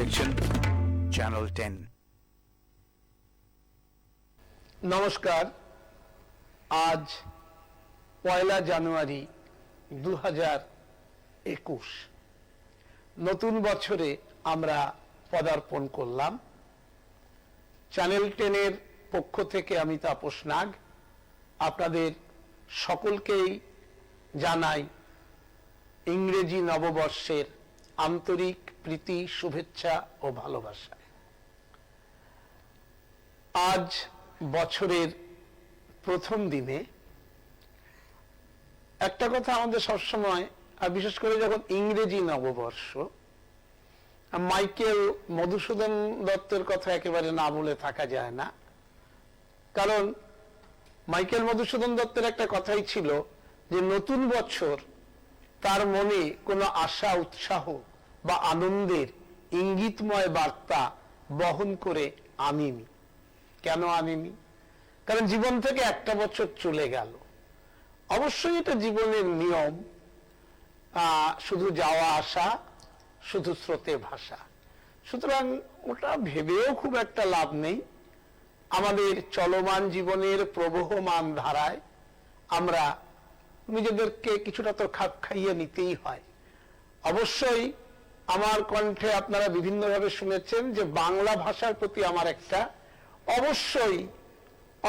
দেখছেন চ্যানেল 10। নমস্কার। আজ 1 জানুয়ারি 2021, নতুন বছরে আমরা পদার্পণ করলাম। চ্যানেল 10-এর পক্ষ থেকে আমি তাপস নাগ আপনাদের সকলকেই জানাই ইংরেজি নববর্ষের আন্তরিক প্রীতি, শুভেচ্ছা ও ভালোবাসা। আজ বছরের প্রথম দিনে একটা কথা আমাদের সবসময়, আর বিশেষ করে যখন ইংরেজি নববর্ষ, মাইকেল মধুসূদন দত্তের কথা একেবারে না বলে থাকা যায় না। কারণ মাইকেল মধুসূদন দত্তের একটা কথাই ছিল যে নতুন বছর তার মনে কোনো আশা, উৎসাহ বা আনন্দের ইঙ্গিতময় বার্তা বহন করে আনেনি। কেন আনেনি? কারণ জীবন থেকে একটা বছর চলে গেল। অবশ্যই এটা জীবনের নিয়ম, শুধু যাওয়া আসা, শুধু স্রোতে ভাসা। সুতরাং ওটা ভেবেও খুব একটা লাভ নেই। আমাদের চলমান জীবনের প্রবহমান ধারায় আমরা নিজেদেরকে কিছুটা তো খাপ খাইয়ে নিতেই হয়। অবশ্যই আমার কণ্ঠে আপনারা বিভিন্নভাবে শুনেছেন যে বাংলা ভাষার প্রতি আমার একটা অবশ্যই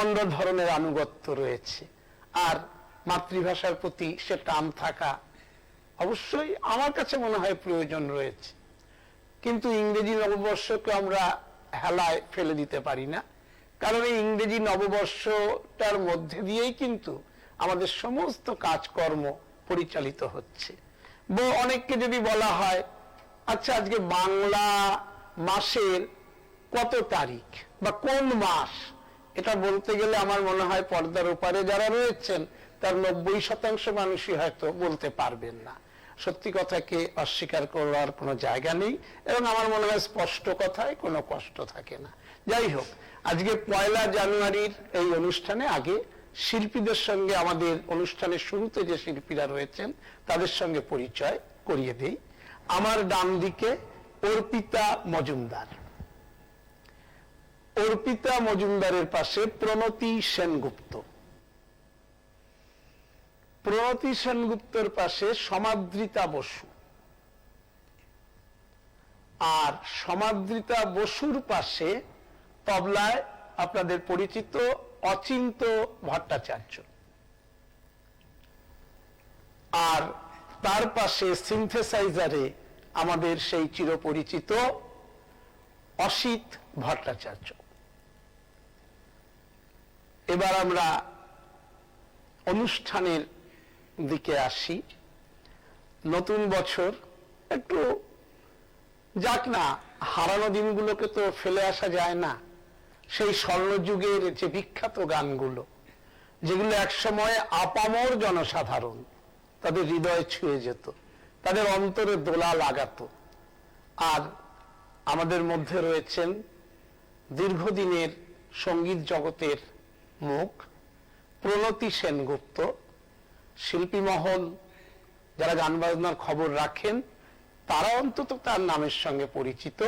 অন্য ধরনের আনুগত্য রয়েছে, আর মাতৃভাষার প্রতি সে টান থাকা অবশ্যই আমার কাছে মনে হয় প্রয়োজন রয়েছে। কিন্তু ইংরেজি নববর্ষকে আমরা হেলায় ফেলে দিতে পারি না, কারণ এই ইংরেজি নববর্ষটার মধ্যে দিয়েই কিন্তু আমাদের সমস্ত কাজকর্ম পরিচালিত হচ্ছে। অনেককে যদি বলা হয়, আচ্ছা আজকে বাংলা মাসের কত তারিখ বা কোন মাস, এটা বলতে গেলে আমার মনে হয় পর্দার ওপারে যারা রয়েছেন তার 90% মানুষই হয়তো বলতে পারবেন না। সত্যি কথাকে অস্বীকার করার কোনো জায়গা নেই, এবং আমার মনে হয় স্পষ্ট কথায় কোনো কষ্ট থাকে না। যাই হোক, আজকে 1 জানুয়ারির এই অনুষ্ঠানে আগে শিল্পীদের সঙ্গে, আমাদের অনুষ্ঠানের শুরুতে যে শিল্পীরা রয়েছেন তাদের সঙ্গে পরিচয় করিয়ে দেই। আমার ডান দিকে অর্পিতা মজুমদার, অর্পিতা মজুমদারের পাশে প্রণতি সেনগুপ্ত, প্রণতি সেনগুপ্তর পাশে সমাদৃতা বসু, আর সমাদৃতা বসুর পাশে তবলায় আপনাদের পরিচিত অচিন্ত ভট্টাচার্য, আর তার পাশে সিনথেসাইজারে আমাদের সেই চিরপরিচিত অসিত ভট্টাচার্য। এবার আমরা অনুষ্ঠানের দিকে আসি। নতুন বছর একটু যাক না, হারানো দিনগুলোকে তো ফেলে আসা যায় না। সেই স্বর্ণযুগের যে বিখ্যাত গানগুলো, যেগুলো একসময় আপামর জনসাধারণ তাদের হৃদয়ে ছুঁয়ে যেত, তাদের অন্তরে দোলা লাগাতো। আর আমাদের মধ্যে রয়েছেন দীর্ঘদিনের সঙ্গীত জগতের মুখ প্রণতি সেনগুপ্ত। শিল্পী মহল, যারা গান বাজনার খবর রাখেন, তারা অন্তত তার নামের সঙ্গে পরিচিত।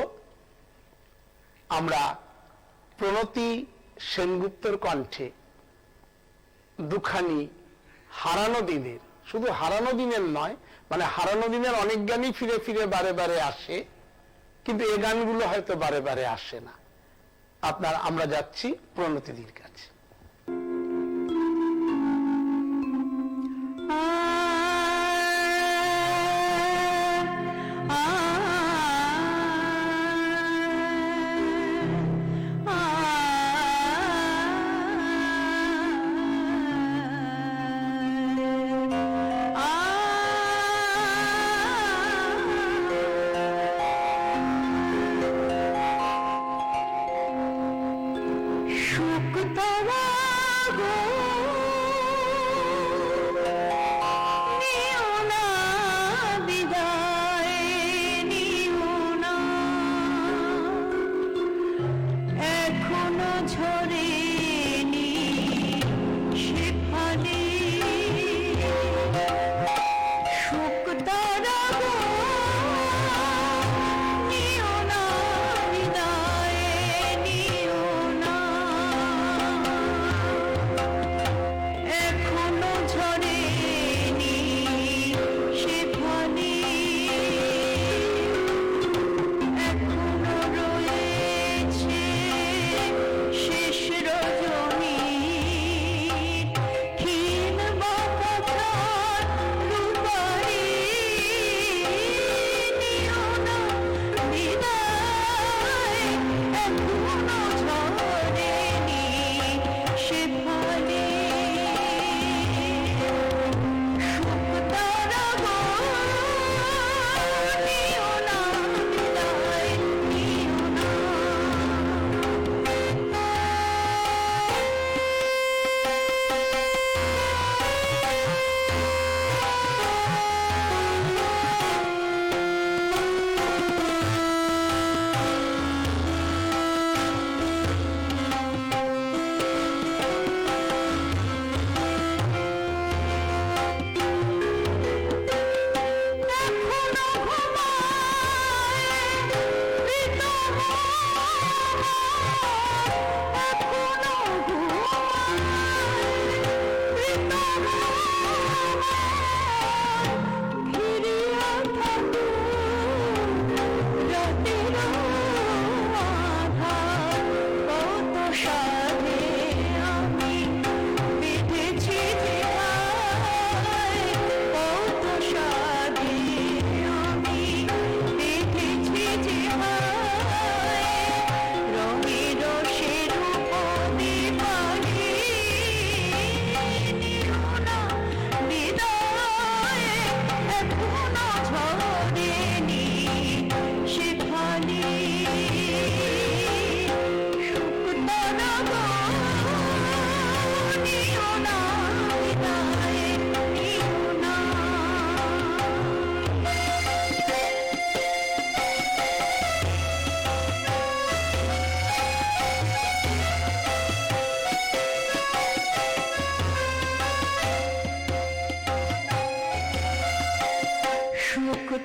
আমরা প্রণতি সেনগুপ্তর কণ্ঠে দুখানি হারানো দিনের, শুধু হারানো দিনের নয়, মানে হারানো দিনের অনেক গানই ফিরে ফিরে বারে বারে আসে, কিন্তু এই গানগুলো হয়তো বারে বারে আসে না। আমরা যাচ্ছি প্রণতিদির কাছে। শুক তব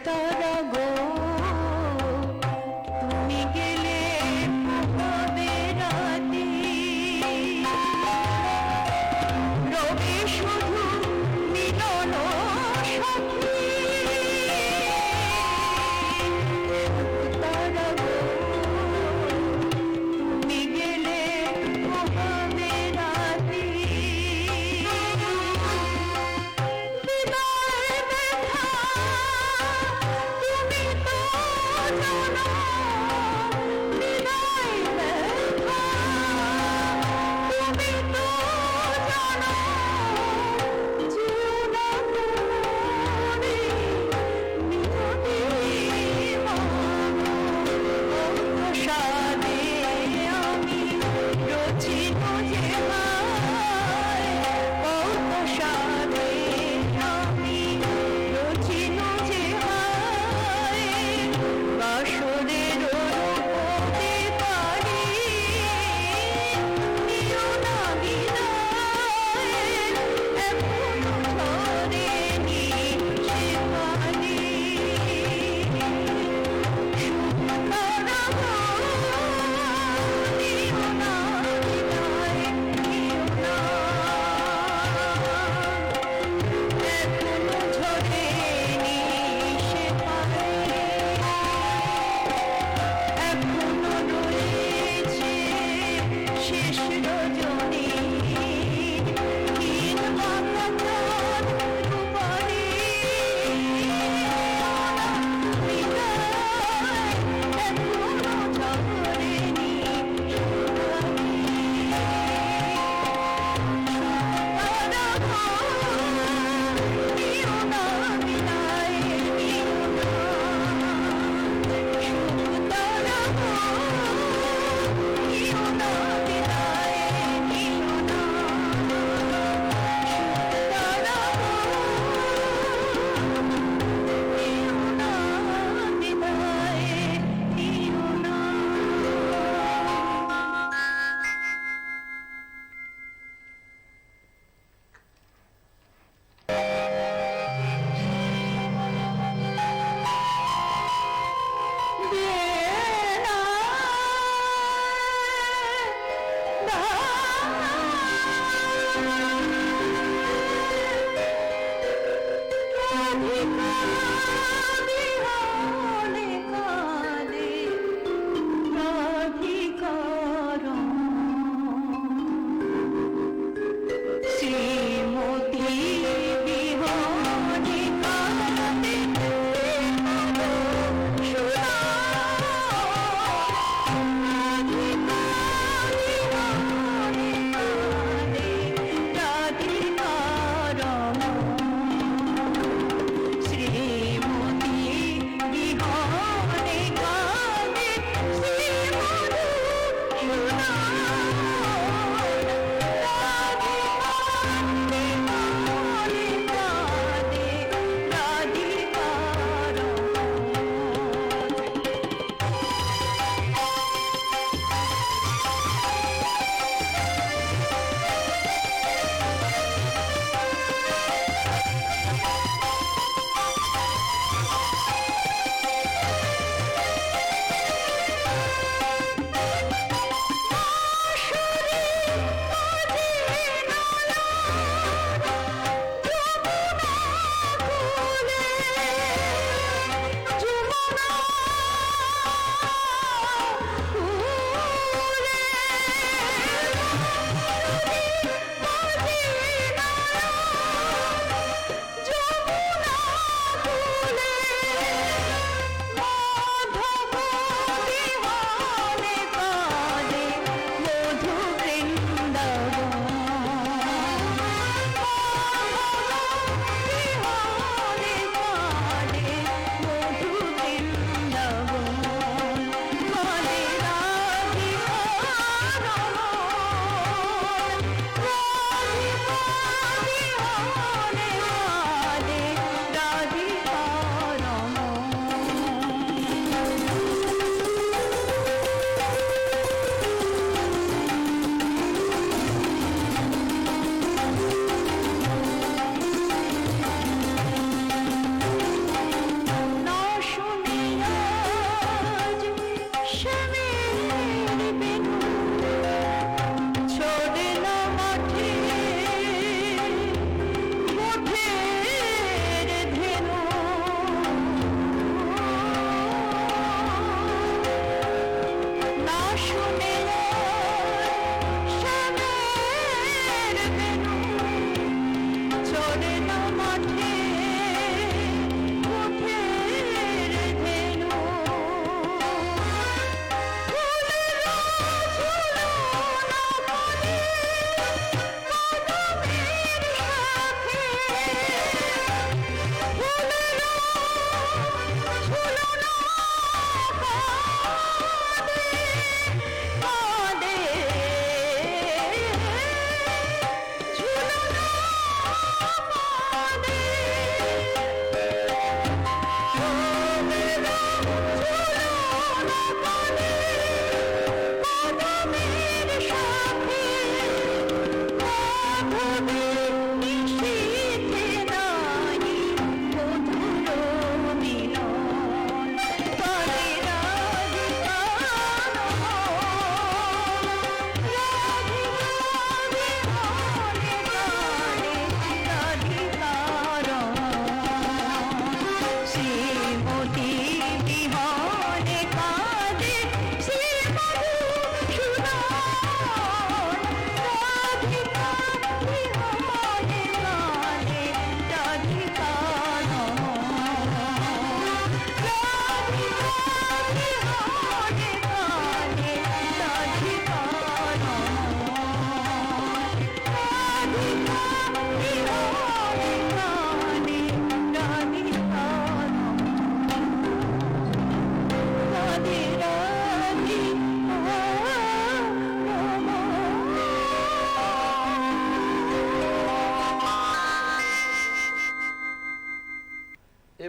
তারা গো তুমি গেলে হবে রাতে রবে শুধু মিলন সাথী তারা গো তুমি গেলে হবে রাতে শ্রীমতী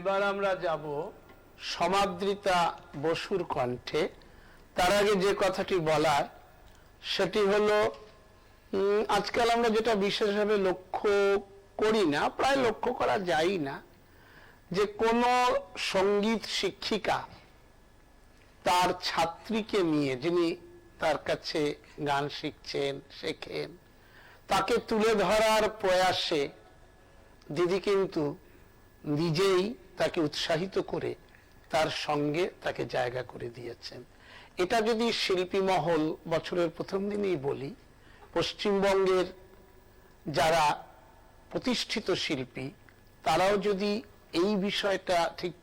এবার আমরা যাব সমাদৃতা বসুর কণ্ঠে। তার আগে যে কথাটি বলার সেটি হলো আজকাল আমরা যেটা বিশেষভাবে লক্ষ্য করি না, প্রায় লক্ষ্য করা যায় না, যে কোনো সঙ্গীত শিক্ষিকা তার ছাত্রীকে নিয়ে, যিনি তার কাছে গান শিখছেন, শেখেন, তাকে তুলে ধরার প্রয়াসে দিদি কিন্তু নিজেই তাকে উৎসাহিত করে তার সঙ্গে তাকে জায়গা করে দিয়েছেন। এটা যদি শিল্পী মহল, বছরের প্রথম দিনেই বলি, পশ্চিমবঙ্গের যারা প্রতিষ্ঠিত শিল্পী তারাও যদি এই বিষয়টা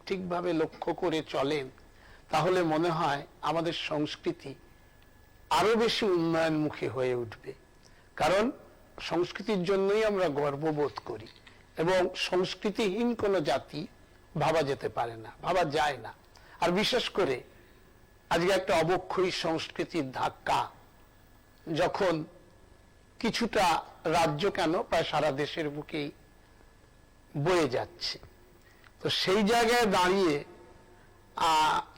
ঠিকভাবে লক্ষ্য করে চলেন, তাহলে মনে হয় আমাদের সংস্কৃতি আরো বেশি উন্নয়নমুখী হয়ে উঠবে। কারণ সংস্কৃতির জন্যই আমরা গর্ববোধ করি, এবং সংস্কৃতিহীন কোনো জাতি ভাবা যেতে পারে না, ভাবা যায় না। আর বিশেষ করে আজকে একটা অবক্ষয়ী সংস্কৃতির ধাক্কা যখন কিছুটা রাজ্য কেন প্রায় সারা দেশের বুকেই বয়ে যাচ্ছে, তো সেই জায়গায় দাঁড়িয়ে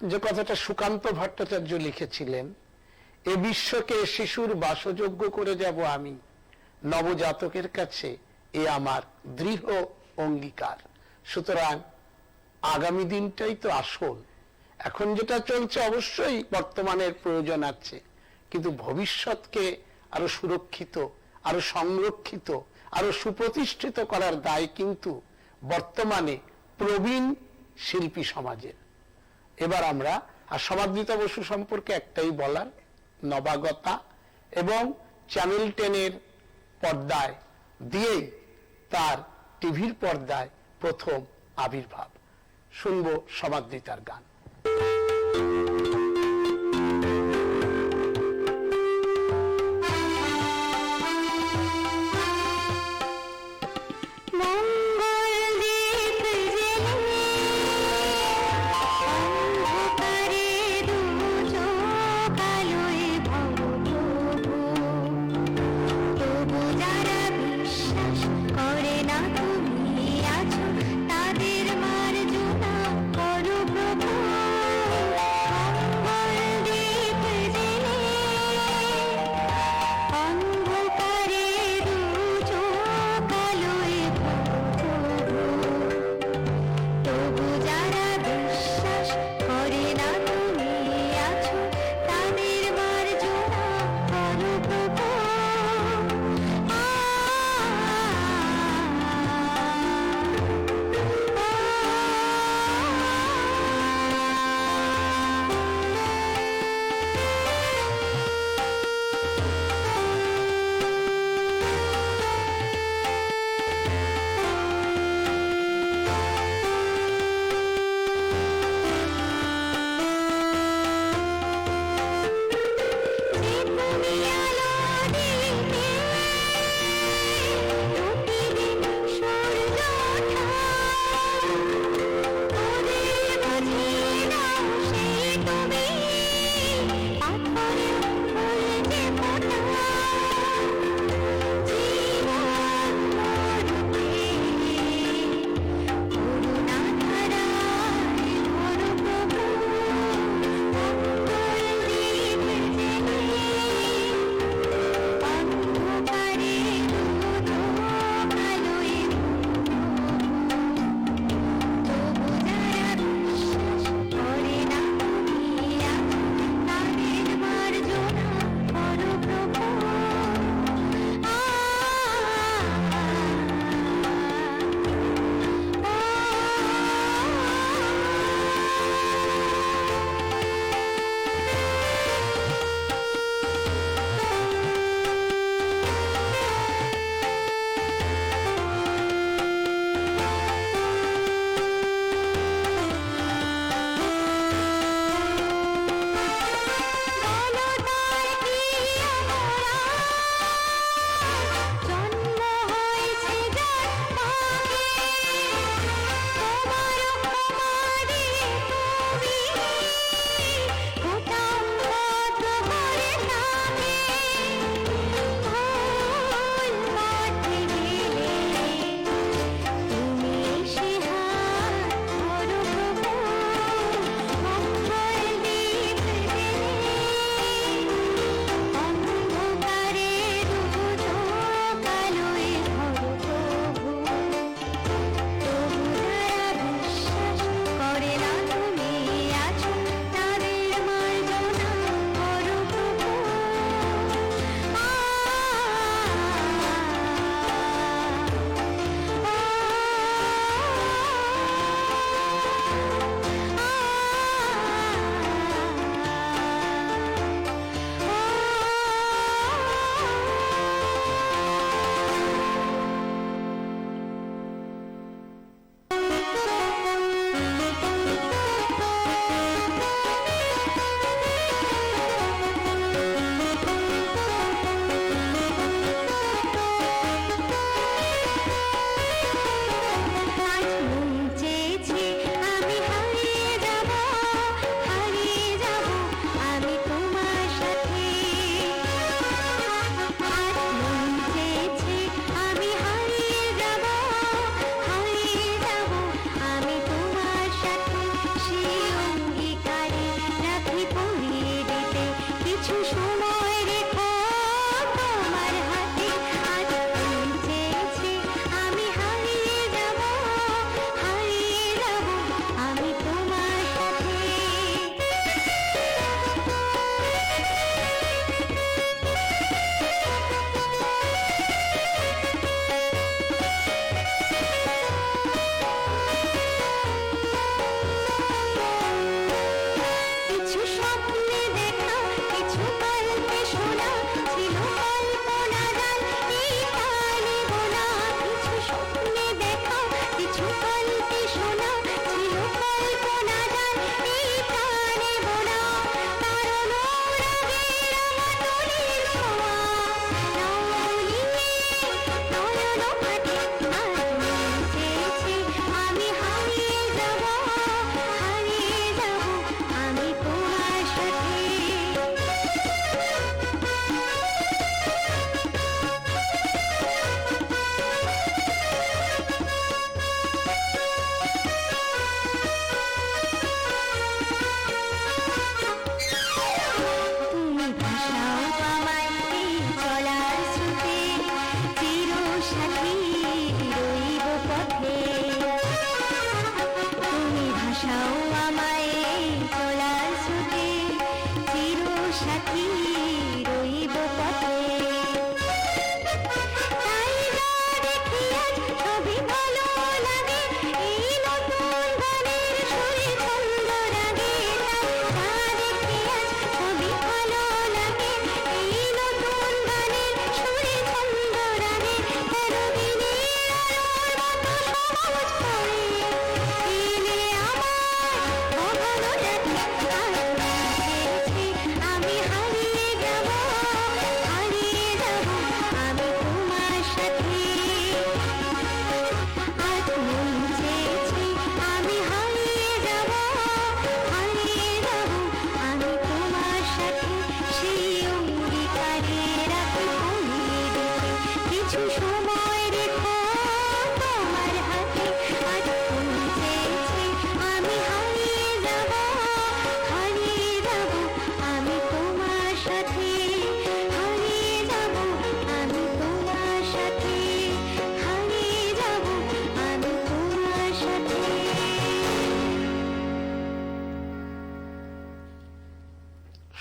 যে কথাটা সুকান্ত ভট্টাচার্য লিখেছিলেন, এ বিশ্বকে শিশুর বাসযোগ্য করে যাব আমি, নবজাতকের কাছে এ আমার দৃঢ় অঙ্গীকার। সুতরাং আগামী দিনটাই তো আসল। এখন যেটা চলছে অবশ্যই বর্তমানের প্রয়োজন আছে, কিন্তু ভবিষ্যৎকে আরো সুরক্ষিত, আরো সংরক্ষিত, আরো সুপ্রতিষ্ঠিত করার দায় কিন্তু বর্তমানে প্রবীণ শিল্পী সমাজের। এবার আমরা সমাদৃতা বসু সম্পর্কে একটাই বলার, নবাগতা এবং চ্যানেল 10-এর পর্দায় দিয়েই তার টিভির পর্দায় প্রথম আবির্ভাব। শুনবো সমাদৃতার গান।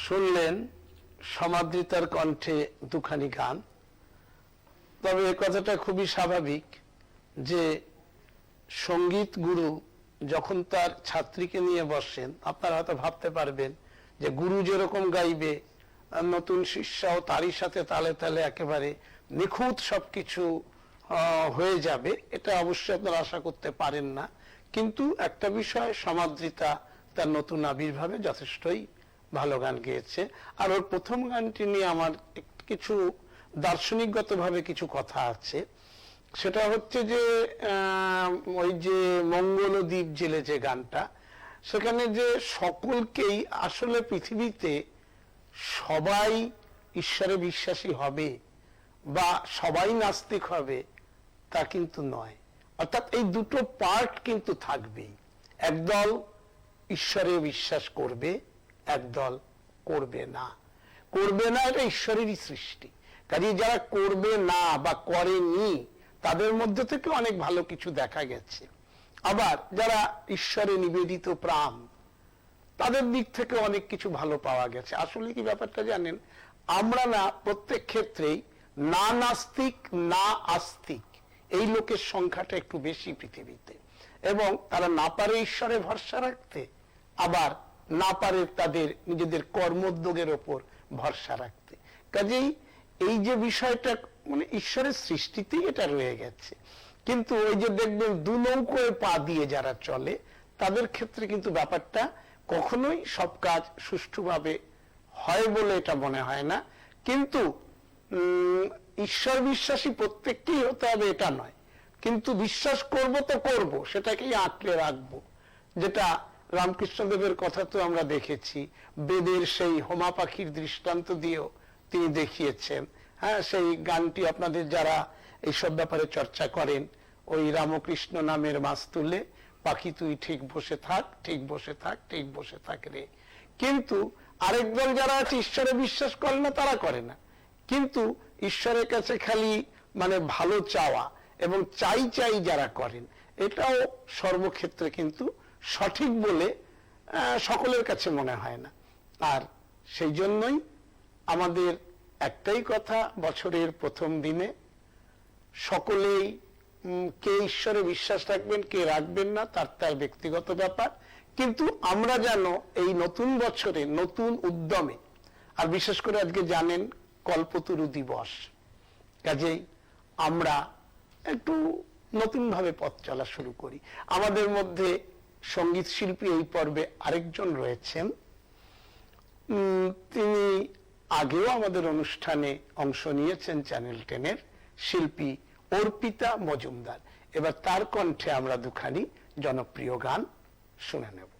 শুনলেন সমাদৃতার কণ্ঠে দুখানি গান। তবে এ কথাটা খুবই স্বাভাবিক যে সঙ্গীত গুরু যখন তার ছাত্রীকে নিয়ে বসেন, আপনারা হয়তো ভাবতে পারবেন যে গুরু যেরকম গাইবে নতুন শিষ্যাও তারই সাথে তালে তালে একেবারে নিখুঁত সবকিছু হয়ে যাবে, এটা অবশ্যই আপনারা আশা করতে পারেন না। কিন্তু একটা বিষয়, সমাদৃতা তার নতুন আবির্ভাবে যথেষ্টই ভালো গান গেয়েছে। আর ওর প্রথম গানটি নিয়ে আমার কিছু দার্শনিকগতভাবে কিছু কথা আছে। সেটা হচ্ছে যে ওই যে মঙ্গলদ্বীপ জেলে যে গানটা, সেখানে যে সকলকেই আসলে পৃথিবীতে সবাই ঈশ্বরে বিশ্বাসী হবে বা সবাই নাস্তিক হবে তা কিন্তু নয়। অর্থাৎ এই দুটো পার্ট কিন্তু থাকবেই। একদল ঈশ্বরে বিশ্বাস করবে, একদল করবে না। করবে না, এটা ঈশ্বরেরই সৃষ্টি। কাজে যারা করবে না বা করেনি তাদের মধ্যে থেকে অনেক ভালো কিছু দেখা গেছে। আবার যারা ঈশ্বরে নিবেদিত প্রাণ, তাদের দিক থেকে অনেক কিছু ভালো পাওয়া গেছে। আসলে কি ব্যাপারটা জানেন, আমরা না প্রত্যেক ক্ষেত্রেই না নাস্তিক না আস্তিক এই লোকের সংখ্যাটা একটু বেশি পৃথিবীতে, এবং তারা না পারে ঈশ্বরে ভরসা রাখতে, আবার না পারে তাদের নিজেদের কর্মোদ্যোগের ওপর ভরসা রাখতে। কাজেই এই যে বিষয়টা মানে ঈশ্বরের সৃষ্টিতেই এটা রয়ে গেছে। কিন্তু ওই যে দেখবেন দু নৌকোয় পা দিয়ে যারা চলে, তাদের ক্ষেত্রে কিন্তু ব্যাপারটা কখনোই সব কাজ সুষ্ঠুভাবে হয় বলে এটা মনে হয় না। কিন্তু ঈশ্বর বিশ্বাসী প্রত্যেককেই হতে হবে এটা নয়, কিন্তু বিশ্বাস করব তো করব, সেটাকেই আঁকড়ে রাখবো। যেটা রামকৃষ্ণদেবের কথা তো আমরা দেখেছি, বেদের সেই হোমা পাখির দৃষ্টান্ত দিয়েও তিনি দেখিয়েছেন। হ্যাঁ, সেই গানটি আপনাদের যারা এইসব ব্যাপারে চর্চা করেন, ওই রামকৃষ্ণ নামের মাছ তুলে পাখি তুই ঠিক বসে থাক, ঠিক বসে থাক, ঠিক বসে থাক রে। কিন্তু আরেক দল যারা আছে ঈশ্বরে বিশ্বাস করে না, তারা করে না, কিন্তু ঈশ্বরের কাছে খালি মানে ভালো চাওয়া এবং চাই চাই যারা করেন, এটাও সর্বক্ষেত্রে কিন্তু সঠিক বলে সকলের কাছে মনে হয় না। আর সেই জন্যই আমাদের একটাই কথা, বছরের প্রথম দিনে সকলেই কে ঈশ্বরে বিশ্বাস রাখবেন কে রাখবেন না তার তার ব্যক্তিগত ব্যাপার, কিন্তু আমরা যেন এই নতুন বছরে নতুন উদ্যমে, আর বিশেষ করে আজকে জানেন কল্পতরু দিবস, কাজেই আমরা একটু নতুন ভাবে পথ চলা শুরু করি। আমাদের মধ্যে সঙ্গীত শিল্পী এই পর্বে আরেকজন রয়েছেন, তিনি আগেও আমাদের অনুষ্ঠানে অংশ নিয়েছেন, চ্যানেল 10-এর শিল্পী অর্পিতা মজুমদার। এবার তার কণ্ঠে আমরা দুখানি জনপ্রিয় গান শুনে নেব।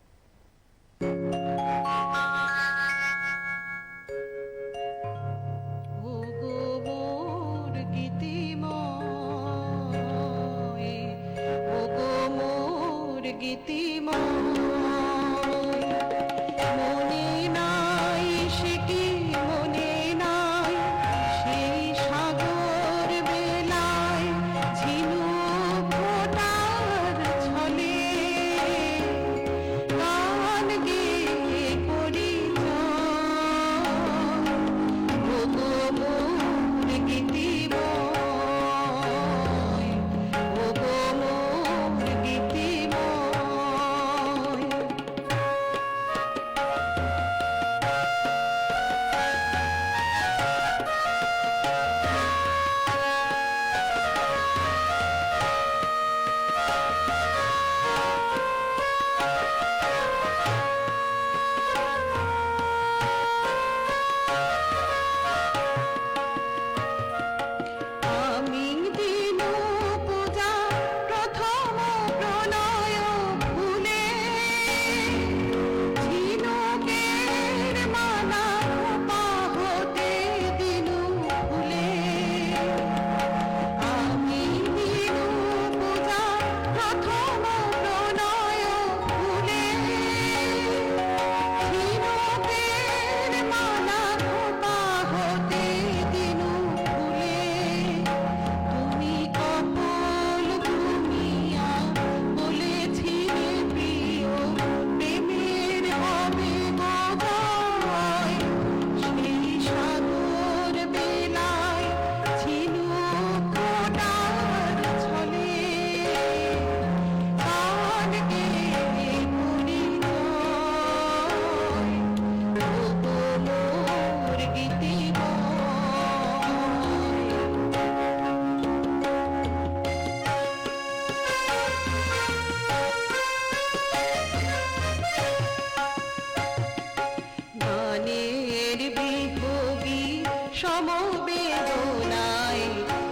সমবেদনায়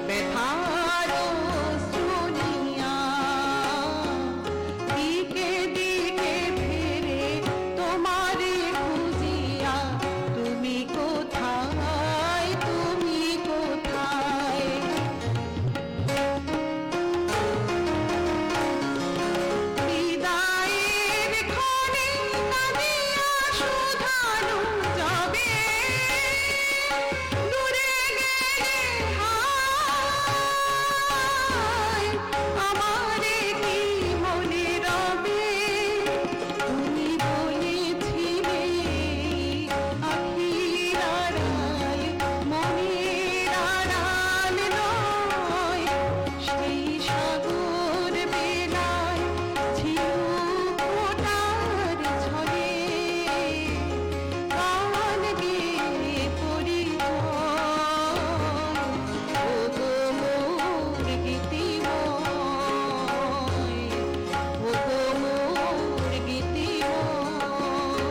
ব্যথার শ্রুনিয়া দিকে দিকে ফিরে তোমারে খুঁজিয়া তুমি কোথায় তুমি কোথায় বিদায়ের ক্ষণে কাঁদিয়া শুধানো যাবে দূরে গেলে হায় আমারে কি মনে রবে তুমি বলেছিলে আখির আড়াল মনের আড়াল নয় সেই সাগর বেলায় ছিল ফোটার ছলে গান গেয়ে পরিচয় ওগো মোর গীতিময় ওগো মোর গীতিময়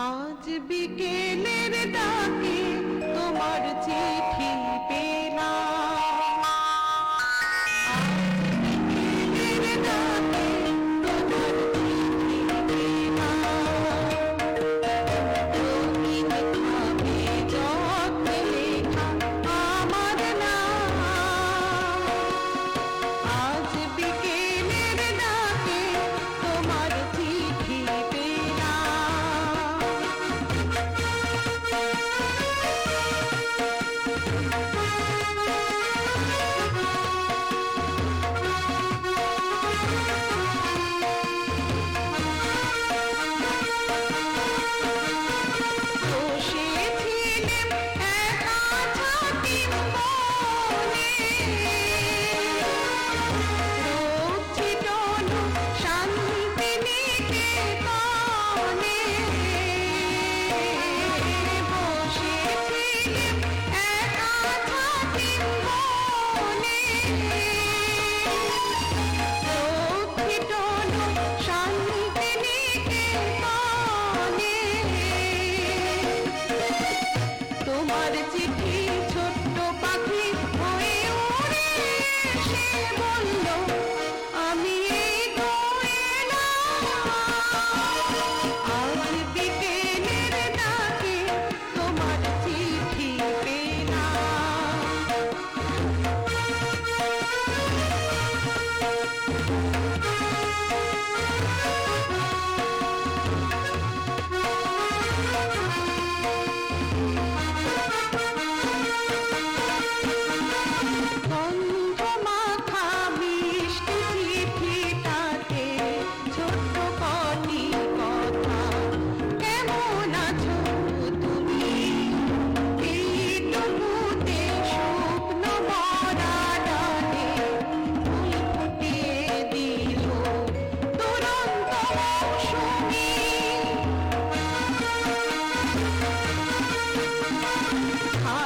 আজ বিকেলের ডাকে তোমার চিঠি পেলাম আজ বিকেলের ডাকে তোমার চিঠি পেলাম রঙিন খামে যত্নে লেখা আমার নাম আজ বিকেলের ডাকে তোমার চিঠি পেলাম বসেছিলেম একা ছাতিম বনে রোদ শান্তি নিকেতনে বসেছিলেম একা ছাতিম বনে রোদ শান্তি নিকেতনে তোমার চিঠি ছোট্ট পাখি হয়ে উড়ে এসে বলল আমি এই তো এলাম আজ বিকেলের ডাকে তোমার চিঠি পেলাম গন্ধ মাখা মিষ্টি চিঠিটাতে ছোট্ট কটি কথা কেমন আছো তুমি এইটুকুতে স্বপ্ন ভরা ডালে ফুল ফুটিয়ে দিল দুরন্ত মৌসুমী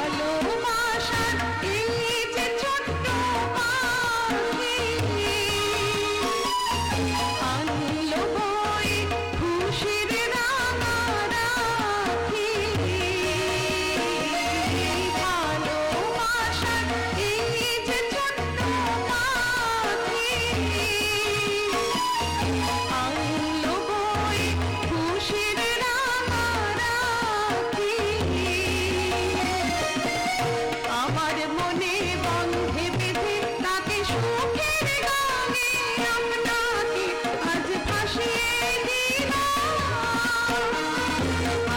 ভালোবাসার এই যে ছোট্ট পাখি আনলো বয়ে খুশির রাঙা রাখি ভালোবাসার এই যে ছোট্ট পাখি আনলো বয়ে খুশির রাঙা রাখি আমার মনে বন্ধে বেঁধে তাকে সুখের গানে আপনাকে আজ ভাসিয়ে দিলাম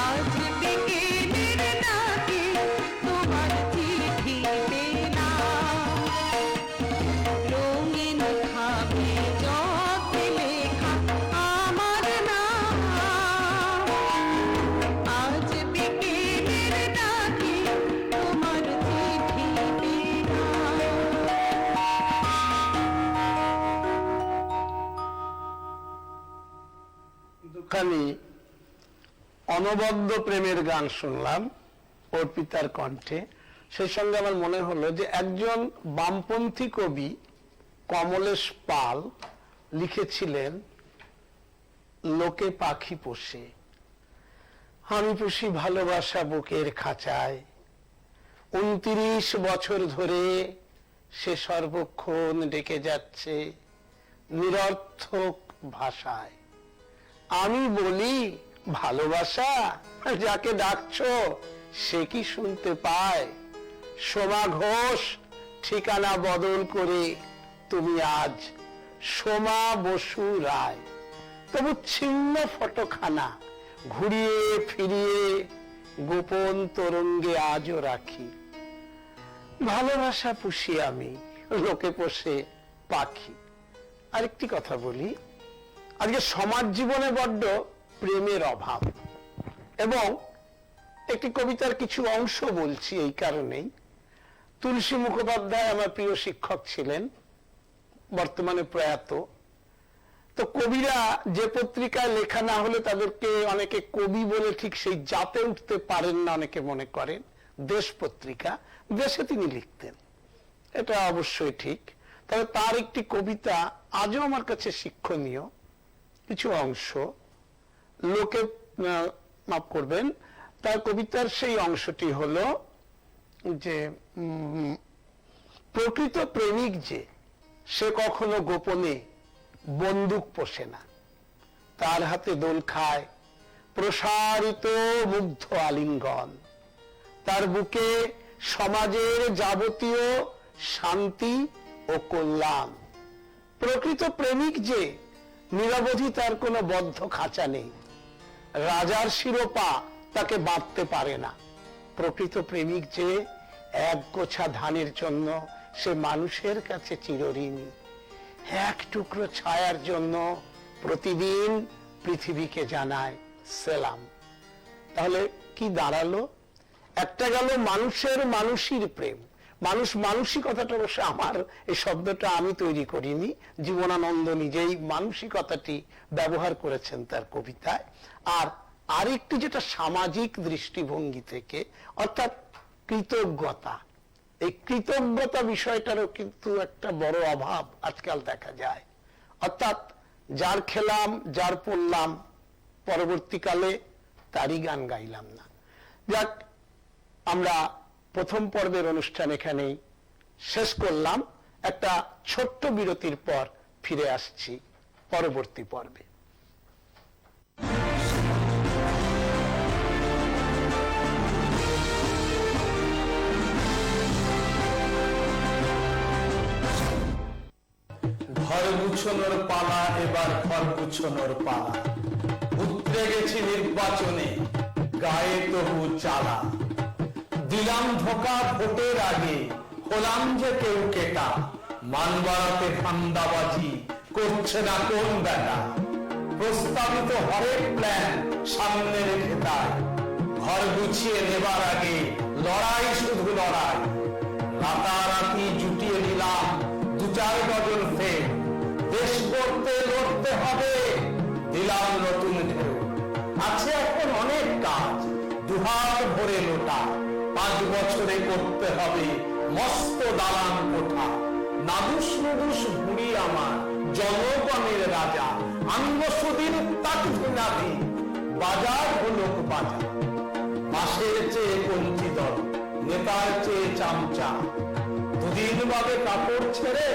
আজ বিকেলের ডাকে তোমার চিঠি পেলাম রঙিন খামে যত্নে লেখা আমার নাম আজ বিকেলের ডাকে তোমার চিঠি পেলাম দুখানি অনবদ্য প্রেমের গান শুনলাম অর্পিতার কণ্ঠে সেই সঙ্গে আমার মনে হলো যে একজন বামপন্থী কবি কমলেশ পাল লিখেছিলেন লোকে পাখি পোষে আমি পুষি ভালোবাসা বুকের খাঁচায়, 29 বছর ধরে সে সর্বক্ষণ ডেকে যাচ্ছে নিরর্থক ভাষায়। আমি বলি ভালোবাসা, যাকে ডাকছো সে কি শুনতে পায়? সোমা ঘোষ ঠিকানা বদল করে তুমি আজ সোমা বসু রায়। তবু ছিন্ন ফটোখানা ঘুরিয়ে ফিরিয়ে গোপন তরঙ্গে আজও রাখি। ভালোবাসা পুষি আমি, লোকে পোষে পাখি। আরেকটি কথা বলি, আজকে সমাজ জীবনে বড্ড প্রেমের অভাব, এবং একটি কবিতার কিছু অংশ বলছি এই কারণেই। তুলসী মুখোপাধ্যায় আমার প্রিয় শিক্ষক ছিলেন, বর্তমানে প্রয়াত। তো কবিরা যে পত্রিকায় লেখা না হলে তাদেরকে অনেকে কবি বলে ঠিক সেই জাতে উঠতে পারেন না, অনেকে মনে করেন। দেশ পত্রিকা, দেশে তিনি লিখতেন, এটা অবশ্যই ঠিক। তবে তার একটি কবিতা আজও আমার কাছে শিক্ষণীয়। কিছু অংশ লোকে মাফ করবেন, তার কবিতার সেই অংশটি হলো যে প্রকৃত প্রেমিক যে সে কখনো গোপনে বন্দুক পোষে না, তার হাতে দোল খায় প্রসারিত মুগ্ধ আলিঙ্গন, তার বুকে সমাজের যাবতীয় শান্তি ও কল্যাণ। প্রকৃত প্রেমিক যে নিরবধি, তার কোনো বদ্ধ খাঁচা নেই, রাজার শিরোপা তাকে বাঁধতে পারে না। প্রকৃত প্রেমিক যে এক গোছা ধানের জন্য সে মানুষের কাছে চিরঋণী, এক টুকরো ছায়ার জন্য প্রতিদিন পৃথিবীকে জানায় সেলাম। তাহলে কি দাঁড়ালো? একটা গেল মানুষের মানুষের প্রেম, মানুষ মানসিকতাটা অবশ্য আমার, এই শব্দটা আমি তৈরি করিনি, জীবনানন্দ নিজেই মানসিকতাটি ব্যবহার করেছেন তার কবিতায়। আর আরেকটি যেটা সামাজিক দৃষ্টিভঙ্গি থেকে, অর্থাৎ কৃতজ্ঞতা। এই কৃতজ্ঞতা বিষয়টারও কিন্তু একটা বড় অভাব আজকাল দেখা যায়। অর্থাৎ যার খেলাম, যার পড়লাম, পরবর্তীকালে তারই গান গাইলাম না। যাক, আমরা প্রথম পর্বের অনুষ্ঠান এখানেই শেষ করলাম। একটা ছোট্ট বিরতির পর ফিরে আসছি পরবর্তী পর্বে। ঘর গুছানোর পালা, এবার ঘর গুছানোর পালা। উতরে গেছি নির্বাচনে, গায়ে তবু চালা। দিলাম ধোকা ভোটের আগে, হলাম যে কেউ কেটা। মান বাড়াতে ধান্দাবাজি করছে না কোন বেটা। প্রস্তাবিত হরেক প্ল্যান সামনে রেখে তাই ঘর গুছিয়ে নেবার আগে লড়াই, শুধু লড়াই। রাতারাতি জুটিয়ে নিলাম 2-4 ডজন ফের। দেশ করতে লড়তে হবে, দিলাম নতুন ঢেউ। আছে এখন অনেক কাজ, দুহাত ভরে লোটা। 5 বছরে করতে হবে মস্ত দালান কোঠা। নাদুস নুদুস ভুঁড়ি আমার জনগণের রাজা। আনব সুদিন তাকভিনাভি, বাজার হলো বাজার। মাসের চেয়ে কঞ্চি দল, নেতার চেয়ে চামচা। 2 দিন বাদে কাপড় ছেড়ে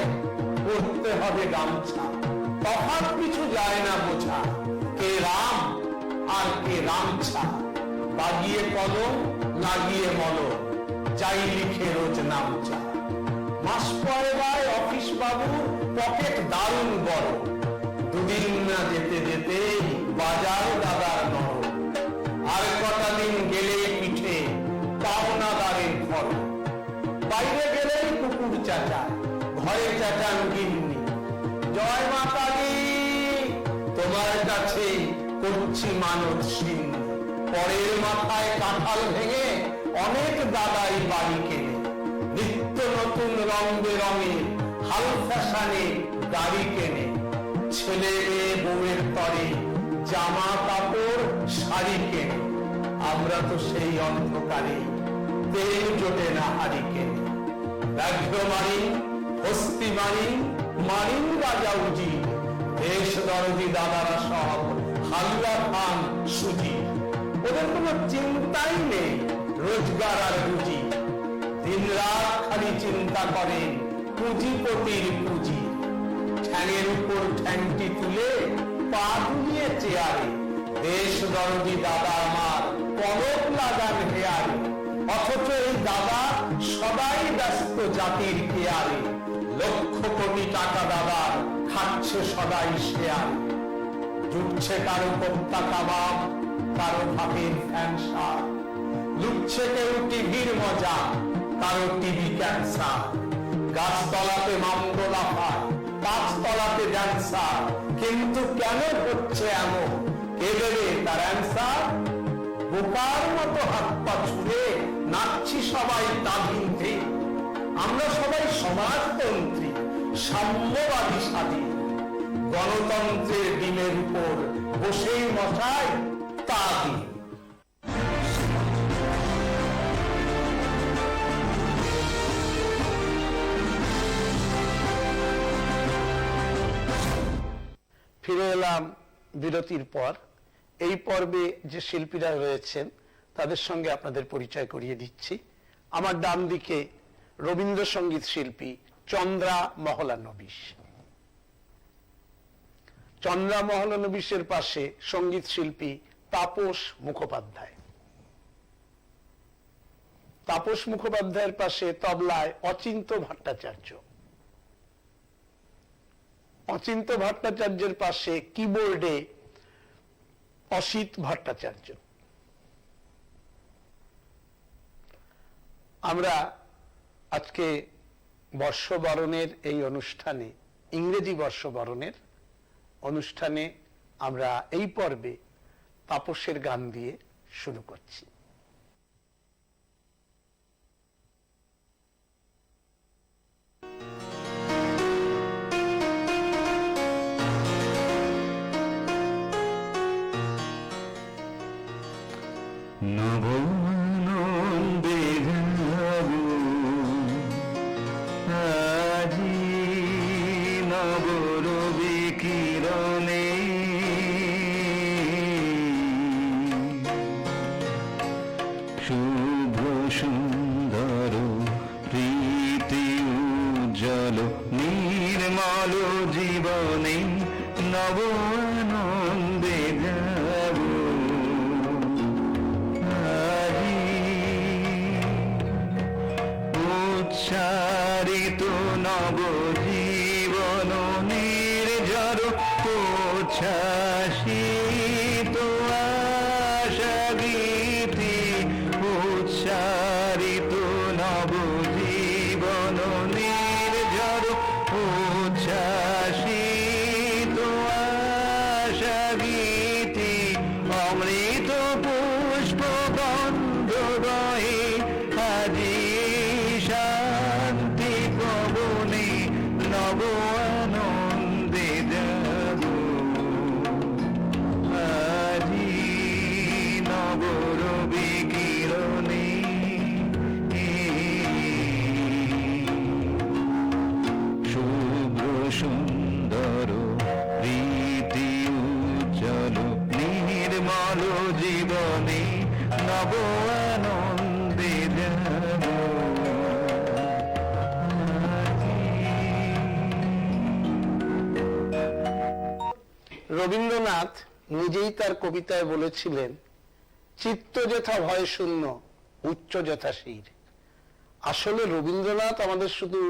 পরতে হবে গামছা। তফাৎ কিছু যায় না বোঝা, কে রাম আর কে রামছা। বাগিয়ে কলম, লাগিয়ে মলম, যাই লিখে রোজ নামচা। মাস পরেবায় অফিস বাবুর পকেট দারুণ বড়। 2 দিন না যেতে যেতে বাজার দাদার নরম। আর কটা দিন গেলে পিঠে পাওনাদারের ঘর। বাইরে গেলেই কুকুর চাচা, ঘরে চাচান গিন্নি। জয় মাতা দি, তোমার কাছে করছি মানত সিন্ধি। পরের মাথায় কাঁঠাল ভেঙে অনেক দাদাই বাড়ি কেনে। নিত্য নতুন রং বেরঙে হাল ফ্যাশনে গাড়ি কেনে। ছেলে মেয়ে বউয়ের তরে জামা কাপড় শাড়ি কেনে। আমরা তো সেই অন্ধকারে তেল জোটে না হাড়ি কেনে। ব্যাঘ্র মারিন, হস্তি মারিন, মারিন রাজা উজি। দেশ দরদি দাদারা সব হালুয়া খান সুজি। ওদের কোনো চিন্তাই নেই রোজগার আর রুজি, দিন রাত খালি চিন্তা করেন পুঁজিপতির পুঁজি। ঠ্যাঙের উপর ঠ্যাংটি তুলে পা দুলিয়ে চেয়ারে, দেশ দরদি দাদা আমার পলক লাগান হেয়ারে, অথচ এই দাদা সদাই ব্যস্ত জাতির কেয়ারে। লক্ষ কোটি টাকা দাদার খাচ্ছে সদাই শেয়ারে, জুটছে কারো কোপ্তা কাবাব, কারো ভাতের ফ্যানসা, লুটছে কেউ টিভির মজা, কারো টিভি ক্যান্সার। গাছতলাতে মামদো লাফায়, গাছতলাতে ড্যান্সার, কিন্তু কেন হচ্ছে এমন, কে দেবে তার অ্যান্সার? বোকার মতো হাত পা ছুড়ে নাচছি সবাই তাগিন্তে, আমরা সবাই সমাজতন্ত্রী, সাম্যবাদী স্বাধীন, গণতন্ত্রের ডিমের উপর বসেই মশাই তা দিন। ফিরে এলাম বিরতির পর। এই পর্বে যে শিল্পীরা রয়েছেন তাদের সঙ্গে আপনাদের পরিচয় করিয়ে দিচ্ছি। আমার ডান দিকে রবীন্দ্রসঙ্গীত শিল্পী চন্দ্রা মহলানবিশ, চন্দ্রা মহলানবিশের পাশে সঙ্গীত শিল্পী তাপস মুখোপাধ্যায়, তাপস মুখোপাধ্যায়ের পাশে তবলায় অচিন্ত ভট্টাচার্য, অচিন্ত ভট্টাচার্যের পাশে কিবোর্ডে অসিত ভট্টাচার্য। আমরা আজকে বর্ষবরণের এই অনুষ্ঠানে, ইংরেজি বর্ষবরণের অনুষ্ঠানে আমরা এই পর্বে তাপসের গান দিয়ে শুরু করছি। নবনন্দে যাব আজি নবরবি কিরণে, শুভ্র সুন্দর প্রীতি উজ্জ্বল নির্মল জীবনে নবনন্দে যাব উচ্চারিত নব জীবন নির্ঝর উচ্ছ্বাসিত আশা গীতি, উচ্চারিত নব জীবন নির্ঝর উচ্ছ্বাসিত আশা গীতি, অমৃত পুষ্প গন্ধ বহে আজি শান্তি পবনে নব আনন্দে যাব আজি নব রবি কিরণে, শুভ্র সুন্দর প্রীতি উজ্জ্বল নির্মল জীবনে নব আনন্দে যাব। রবীন্দ্রনাথ নিজেই তার কবিতায় বলেছিলেন, চিত্ত যেথা ভয় শূন্য, উচ্চ যথা শির। আসলে রবীন্দ্রনাথ আমাদের শুধু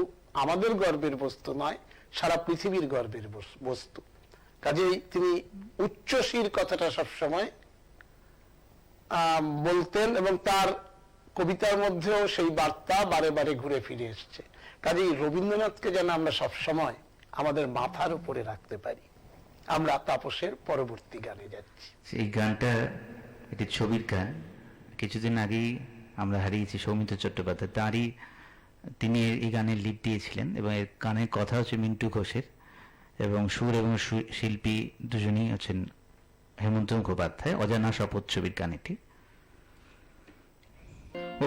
আমাদের গর্বের বস্তু নয়, সারা পৃথিবীর গর্বের বস্তু। কাজেই তিনি উচ্চশীর কথাটা সবসময় বলতেন এবং তার কবিতার মধ্যেও সেই বার্তা বারে বারে ঘুরে ফিরে এসছে। কাজেই রবীন্দ্রনাথকে যেন আমরা সবসময় আমাদের মাথার উপরে রাখতে পারি। আমরা তাপসের পরবর্তী গানে যাচ্ছি। এই গানটা একটি ছবির গান। কিছুদিন আগেই আমরা হারিয়েছি সৌমিত্র চট্টোপাধ্যায়, তিনি এই গানের লিড দিয়েছিলেন এবং এর গানের কথা হচ্ছে মিন্টু ঘোষের এবং সুর এবং শিল্পী দুজনেই হচ্ছেন হেমন্ত মুখোপাধ্যায়। অজানা শপথ ছবির গান এটি।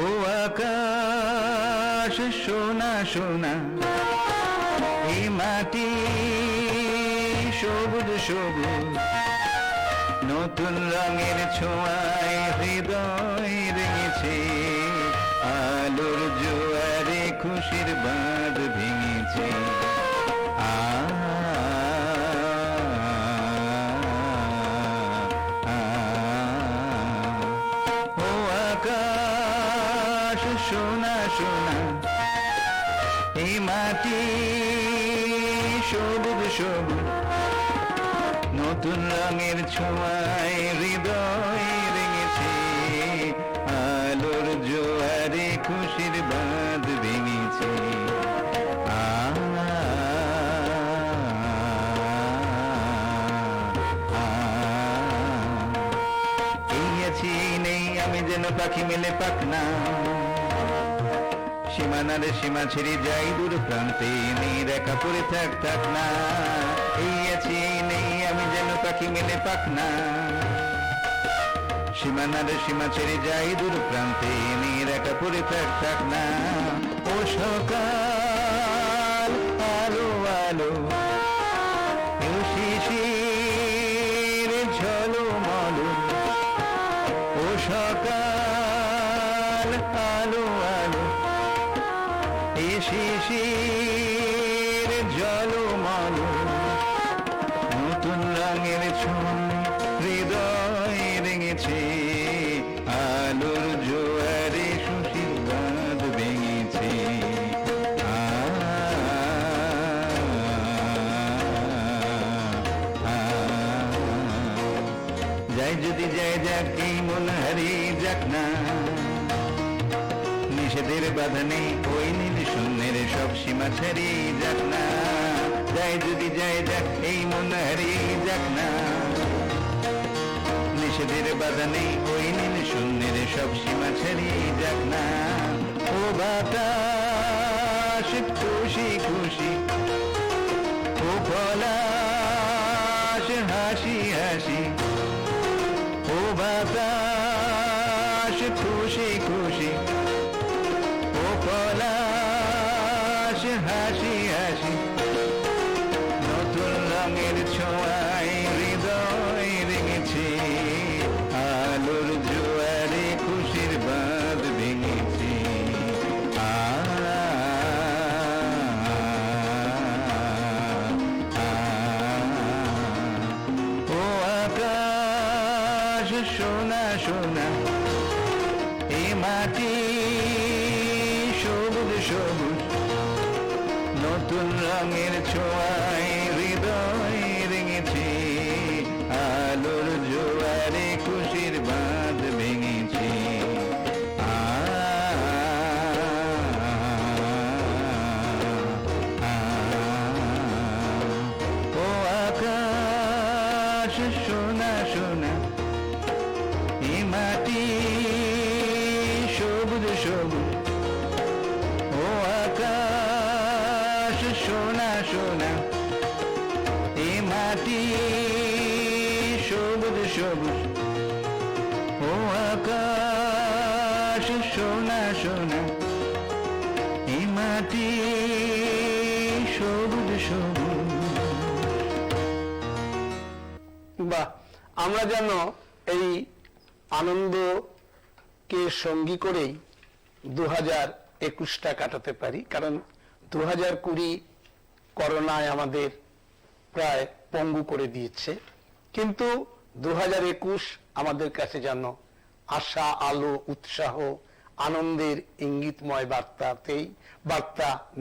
ও আকাশ সোনা সোনা, এই মাটি সবুজ সবুজ, নতুন রঙের ছোঁয়ায় হৃদয় রেঙেছে, আলোর জোয়ারে খুশির বাঁধ ভেঙেছে। ও আকাশ সোনা সোনা, এই মাটি সবুজ সবুজ, নতুন রঙের ছোঁয়ায় হৃদয় রেঙেছে, আলোর জোয়ারে খুশির বাঁধ ভেঙেছে। এই আছি নেই আমি যেন পাখি মেলে পাখনা, সীমানার সীমা ছেড়ে যাই দূর প্রান্তে, মেয়ের একা পড়ে থাক থাক না। এই আছি এই নেই আমি যেন পাখি মেলে পাখনা, সীমানার সীমা ছেড়ে যাই দূর প্রান্তে, মেয়ের একা পড়ে থাক থাক না। ও সকাল আলো আলো, ও শিশির ঝলমলো, ও সকাল আলো আলো, এ শিশির জলমলো, নতুন রঙের ছোঁয়ায় হৃদয় রেঙেছে, আলোর জোয়ারে খুশির বাঁধ ভেঙেছে। যাই যদি যায় যাক এই মন হারিয়ে যাক না, নিষেধের বাধা নেই ওই নীল শূন্যের সব সীমা ছাড়িয়ে যাক না। যাই যদি যায় যাক এই মন হারিয়ে যাক না, নিষেধের বাধা নেই ওই নীল শূন্যের সব সীমা ছাড়িয়ে যাক না। ও বাতাস খুশি খুশি, ও পলাশ হাসি হাসি, ও বাতাস খুশি খুশি, ও পলাশ হাসি হাসি, নতুন রঙের ছোঁয়ায় হৃদয় রেঙেছে, আলোর জোয়ারে খুশির বাঁধ ভেঙেছে। ও আকাশ সোনা সোনা, এ মাটি সবুজ সবুজ, নতুন রঙের ছোঁয়ায় হৃদয় রেঙেছে, আলোর জোয়ারে খুশির বাঁধ ভেঙেছে। ও আকাশ সোনা সোনা, এ মাটি সবুজ সবুজ, ও আকাশ সোনা সোনা, এ মাটি সবুজ সবুজ, ও আকাশ সোনা সোনা, এ মাটি সবুজ সবুজ। বাহ, আমরা যেন এই আনন্দকে সঙ্গী করেই 2021টা কাটাতে পারি, কারণ 2020 করোনায় আমাদের প্রায় পঙ্গু করে দিয়েছে, কিন্তু 2021 আমাদের কাছে যেন আশা আলো উৎসাহ আনন্দের ইঙ্গিতময় বার্তা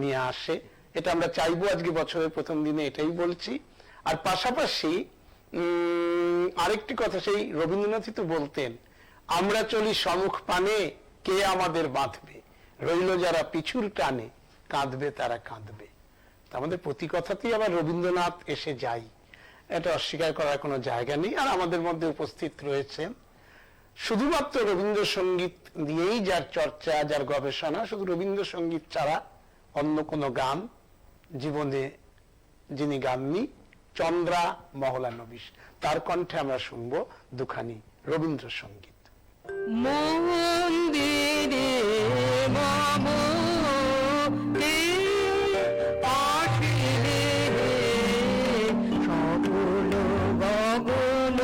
নিয়ে আসে। এটা আমরা চাইবো আজকে বছরের প্রথম দিনে, এটাই বলছি। আর পাশাপাশি আরেকটি কথা, সেই রবীন্দ্রনাথই তো বলতেন, আমরা চলি সম্মুখ পানে, কে আমাদের বাঁধবে, রইল যারা পিছুর টানে, কাঁদবে তারা কাঁদবে। আমাদের প্রতি কথাতেই আবার রবীন্দ্রনাথ এসে যাই, এটা অস্বীকার করার কোনো জায়গা নেই। আর আমাদের মধ্যে উপস্থিত রয়েছেন শুধুমাত্র রবীন্দ্রসঙ্গীত নিয়েই যার চর্চা, যার গবেষণা, শুধু রবীন্দ্রসঙ্গীত ছাড়া অন্য কোনো গান জীবনে যিনি গাননি, চন্দ্রা মহলানবিশ, তার কণ্ঠে আমরা শুনবো দুখানি রবীন্দ্রসঙ্গীত। মন্দিরে মম আসিলে সকল গগন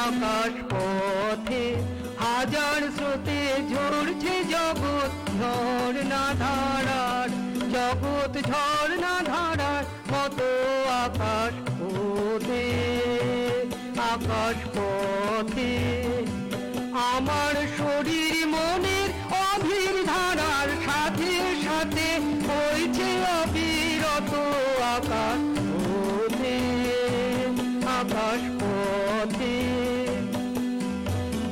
আকাশ পথে হাজার স্রোতে ঝরছে জগৎ ঝর্ণা ধারার, জগৎ ঝর্ণা ধারার মতো আকাশ পথে, আকাশ পথে আমার শরীর মনের অধীর ধারার সাথে সাথে হয়েছে অবিরত আকাশ পথে, আকাশ পথে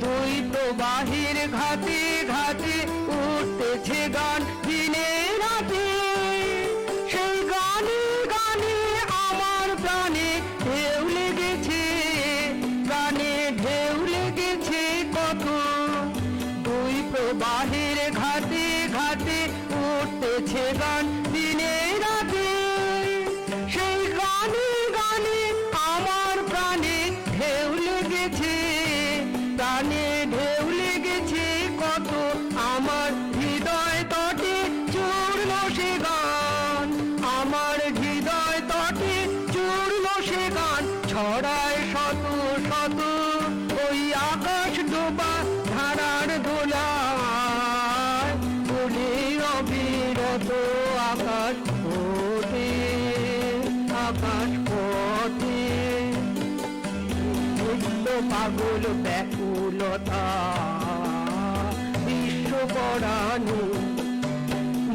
দুই প্রবাহের ঘাটে ঘাটে উঠতেছে গান দিনে রাতে, সেই গানে গানে আমার প্রাণে ঢেউ লেগেছে, গানে ঢেউ লেগেছে কত। দুই প্রবাহের ঘাটে ঘাটে উঠতেছে গান দিনে রাতে, সেই গানে গানে আমার প্রাণে ঢেউ লেগেছে, প্রাণে ঢেউ লেগেছে কত। আমার হৃদয় তটে চূর্ণ সে গান, আমার হৃদয় তটে চূর্ণ সে গান ছড়ায় শত শত ওই আকাশ ডোবা ধারার দোলায়, বলে অবিরত আকাশ পথে, আকাশ পথে নিত্য পাগল ব্যাকুলতা বিশ্ব পরাণু,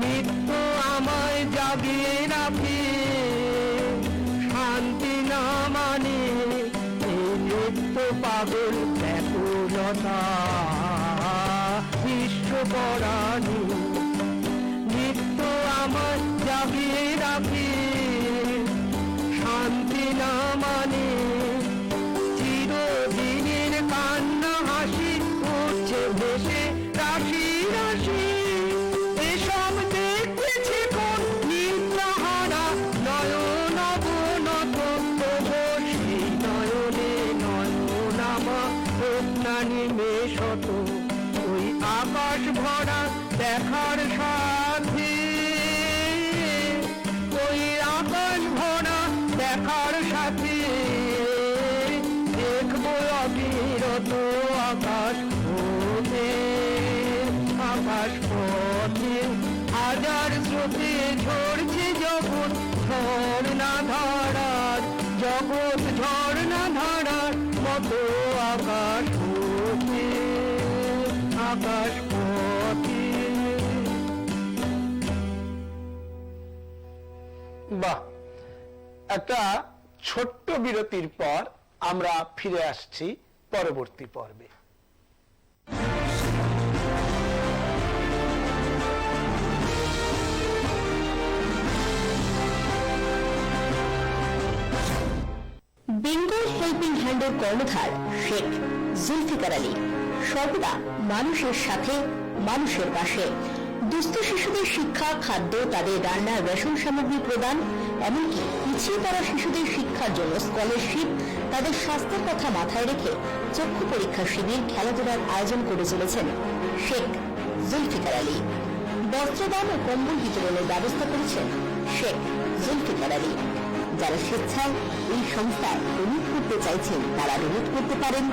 নিত্য আমায় জাগিয়ে রাখে শান্তি না মানে, এই নিত্য পাগল ব্যাকুলতা বিশ্ব পরাণু, নিত্য আমায় জাগিয়ে রাখে শান্তি না মানে। চিরদিনের কান্না হাসি উঠছে ভেসে রাশি রাশি, এসব দেখতেছে কোন নিদ্রাহারা নয়ন অবনত, তবু সেই নয়নে নয়ন আমার প্রজ্ঞা নিমেষত, ওই আকাশ ভরা দেখার সাথে, ওই আকাশ ভরা দেখার সাথে দেখবো অবিরত আকাশ পথে, আকাশ পথে হাজার স্রোতে ঝরছে জগৎ ঝর্ণা ধারার, জগৎ ঝর্ণা ধারার মতো আকাশ পথে, আকাশ পথে। বাহ, একটা ছোট্ট বিরতির পর আমরা ফিরে আসছি পরবর্তী পর্বে। বেঙ্গল হেল্পিং হ্যান্ডের কর্ণধার শেখ জুলফিকার আলী সর্বদা মানুষের সাথে, মানুষের পাশে। দুস্থ শিশুদের শিক্ষা, খাদ্য, তাদের রান্নার রেশন সামগ্রী প্রদান, এমনকি পিছিয়ে পড়া শিশুদের শিক্ষার জন্য স্কলারশিপ, তাদের স্বাস্থ্যের কথা মাথায় রেখে চক্ষু পরীক্ষা শিবির, খেলাধুলার আয়োজন করে চলেছেন শেখ জুলফিকার আলী। বস্ত্রদান ও কম্বল বিতরণের ব্যবস্থা করেছেন শেখ জুলফিকার আলী। যারা স্বেচ্ছায় এই সংস্থায় ডোনেট করতে চাইছেন তারা ডোনেট করতে পারেন।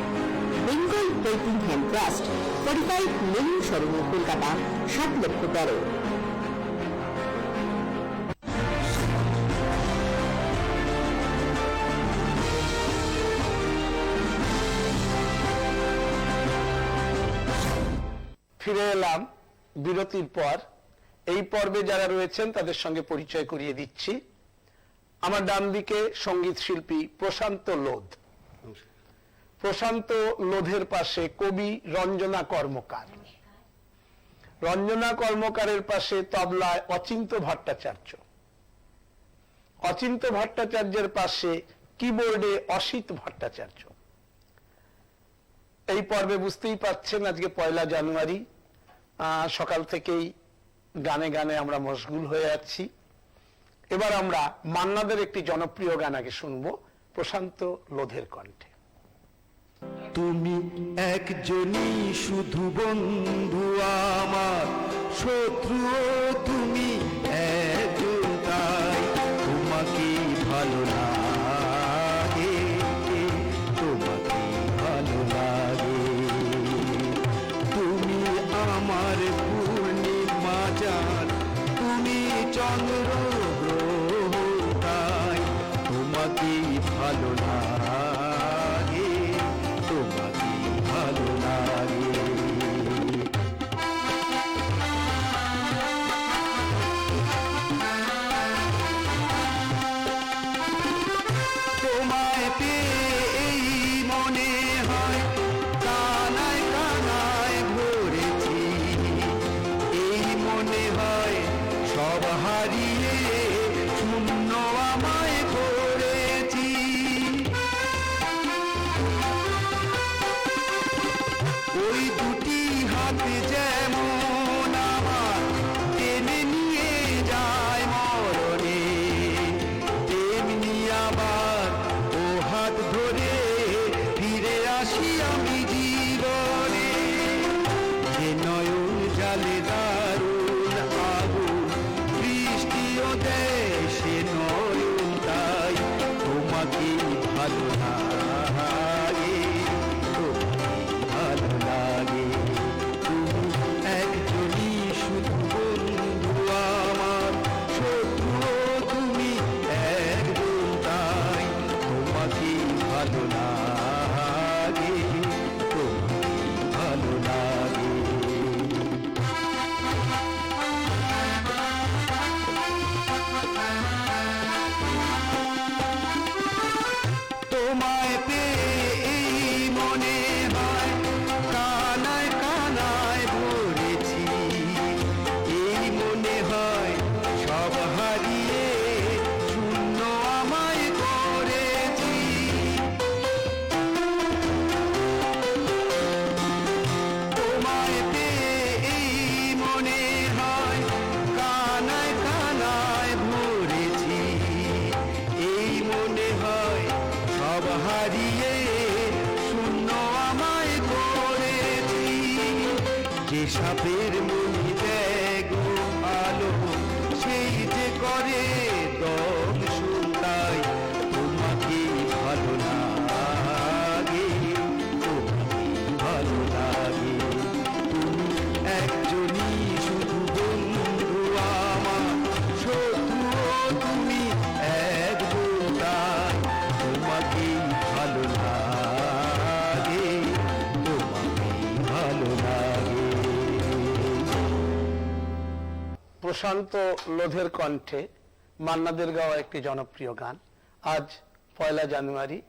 Bengal helping hand trust, 45 marine সরণি, কলকাতা 7,13,000। ফিরে এলাম বিরতির পর। এই পর্বে যারা রয়েছেন তাদের সঙ্গে পরিচয় করিয়ে দিচ্ছি। আমার ডান দিকে সঙ্গীত শিল্পী প্রশান্ত লোধ, প্রশান্ত লোধের পাশে কবি রঞ্জনা কর্মকার, রঞ্জনা কর্মকারের পাশে তবলায় অচিন্ত্য ভট্টাচার্য, অচিন্ত্য ভট্টাচার্যের পাশে কিবোর্ডে অসিত ভট্টাচার্য। এই পর্বে বুঝতেই পারছেন আজকে 1 জানুয়ারি, সকাল থেকেই গানে গানে আমরা মশগুল হয়ে আছি। এবার আমরা মান্নাদের একটি জনপ্রিয় গান আগে শুনবো প্রশান্ত লোধের কণ্ঠে। তুমি একজনই শুধু বন্ধু আমার, শত্রু তুমি একজন, তাই তোমাকে ভালো লাগে, তোমাকে ভালো পেয়ে এই মনে হয় কানায় কানায় ভরেছি, এই মনে হয় সব হারিয়ে শূন্য আমায় করেছি। ওই দুটি হাতে যেমন আমার টেনে নিয়ে যায় মরণে, তেমনি আবার ও হাত ধরে ফিরে আসি আমি জীবনে। যে নয়ন জালে দারুণ আগুন বৃষ্টিও দেয় সে নয়ন, তাই তোমাকে ভালো লাগে, ভালো লাগে। তুমি একজনই শুধু বন্ধু আমার, শত্রু তুমি একজন, তাই তোমাকে ভালো লাগে, তোমাকে ভালো লাগে। তোমায় পেয়ে এই মনে হয় কানায় কানায় ভরেছি, এই মনে হয় সব হারিয়ে শূন্য আমায় করেছি। তোমায় পেয়ে এই মনে হয় কানায় কানায় ভরেছি, এই মনে হয় সব হারিয়ে শূন্য আমায় করেছি। যে সাপের মনি দেখো আলো সেই যে করে দংশন, তাই তোমাকে ভালো লাগে, তোমাকে ভালো লাগে। তুমি একজনই শুধু বন্ধু আমার, শত্রু তুমি একজন, তাই তোমাকে ভালো লাগে, তোমাকে ভালো লাগে। প্রশান্ত লোধের কণ্ঠে মান্নাদের গাওয়া একটি জনপ্রিয় গান। আজ 1 জানুয়ারি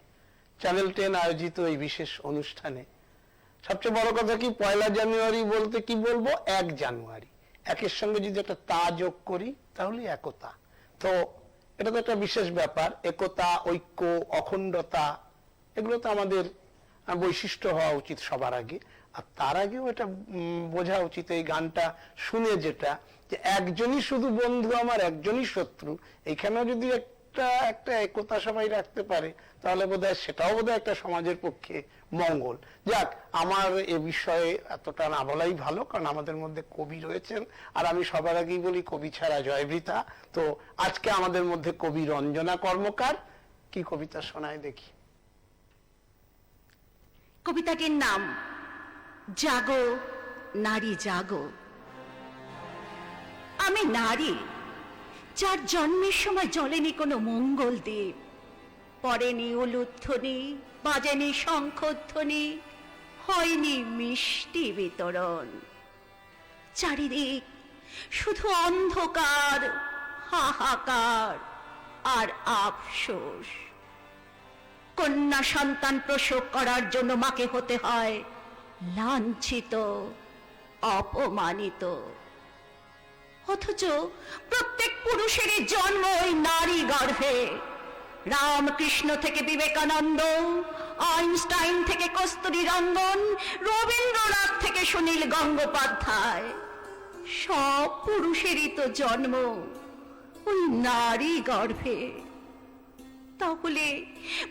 চ্যানেল 10 আয়োজিত এই বিশেষ অনুষ্ঠানে সবচেয়ে বড় কথা কি, 1 জানুয়ারি বলতে কি বলবো, 1 জানুয়ারি, একের সঙ্গে যদি একটা তা যোগ করি তাহলে একতা। তো এটা তো একটা বিশেষ ব্যাপার, একতা, ঐক্য, অখণ্ডতা, এগুলো তো আমাদের বৈশিষ্ট্য হওয়া উচিত সবার আগে। আর তার আগেও এটা বোঝা উচিত এই গানটা শুনে যেটা, যে একজনই শুধু বন্ধু আমার একজনই শত্রু, এইখানেও যদি একটা একতা সবাই রাখতে পারে তাহলে বোধহয় সেটাও বোধহয় একটা সমাজের পক্ষে মঙ্গল। যাক, আমার এ বিষয়ে এতটা না বলাই ভালো, কারণ আমাদের মধ্যে কবি রয়েছেন, আর আমি সবার আগেই বলি কবি ছাড়া জয়বৃথা। তো আজকে আমাদের মধ্যে কবি রঞ্জনা কর্মকার, কি কবিতা শোনায় দেখি। কবিতাটির নাম জাগো নারী জাগো। আমি নারী, যার জন্মের সময় জ্বলেনি কোনো মঙ্গল দ্বীপ, পড়েনি উলুধ্বনি, বাজেনি শঙ্খধ্বনি, হয়নি মিষ্টি বিতরণ। চারিদিক শুধু অন্ধকার, হাহাকার আর আফসোস। কন্যা সন্তান প্রসব করার জন্য মাকে হতে হয় লাঞ্ছিত, অপমানিত। অথচ প্রত্যেক পুরুষেরই জন্ম ওই নারী গর্ভে। রামকৃষ্ণ থেকে বিবেকানন্দ, আইনস্টাইন থেকে কস্তুরী রঙ্গন, রবীন্দ্রনাথ থেকে সুনীল গঙ্গোপাধ্যায়, সব পুরুষেরই তো জন্ম ওই নারী গর্ভে। তাহলে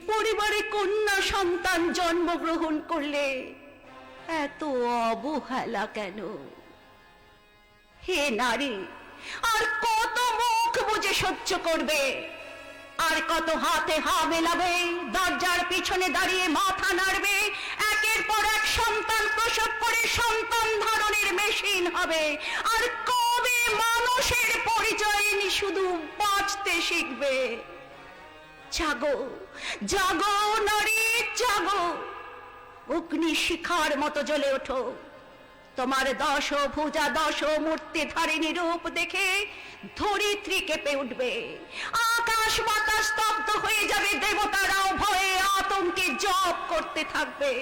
পরিবারে কন্যা সন্তান জন্মগ্রহণ করলে এত অবহেলা কেন? হে নারী, আর কত মুখ বুঝে সহ্য করবে? আর কত হাতে হা মেলাবে, দরজার পিছনে দাঁড়িয়ে মাথা নাড়বে, একের পর এক সন্তান প্রসব করে সন্তান ধারণের মেশিন হবে? আর কবে মানুষের পরিচয় শুধু বাঁচতে শিখবে? জাগো, জাগো নারী জাগো, অগ্নি শিখার মতো জ্বলে ওঠো। তোমার দশ ভুজা দশ মূর্তি ধারিণী রূপ দেখে ধরিত্রী কেঁপে উঠবে, আকাশ বাতাস স্তব্ধ হয়ে যাবে, দেবতারাও ভয়ে আতঙ্কে জপ করতে থাকবে।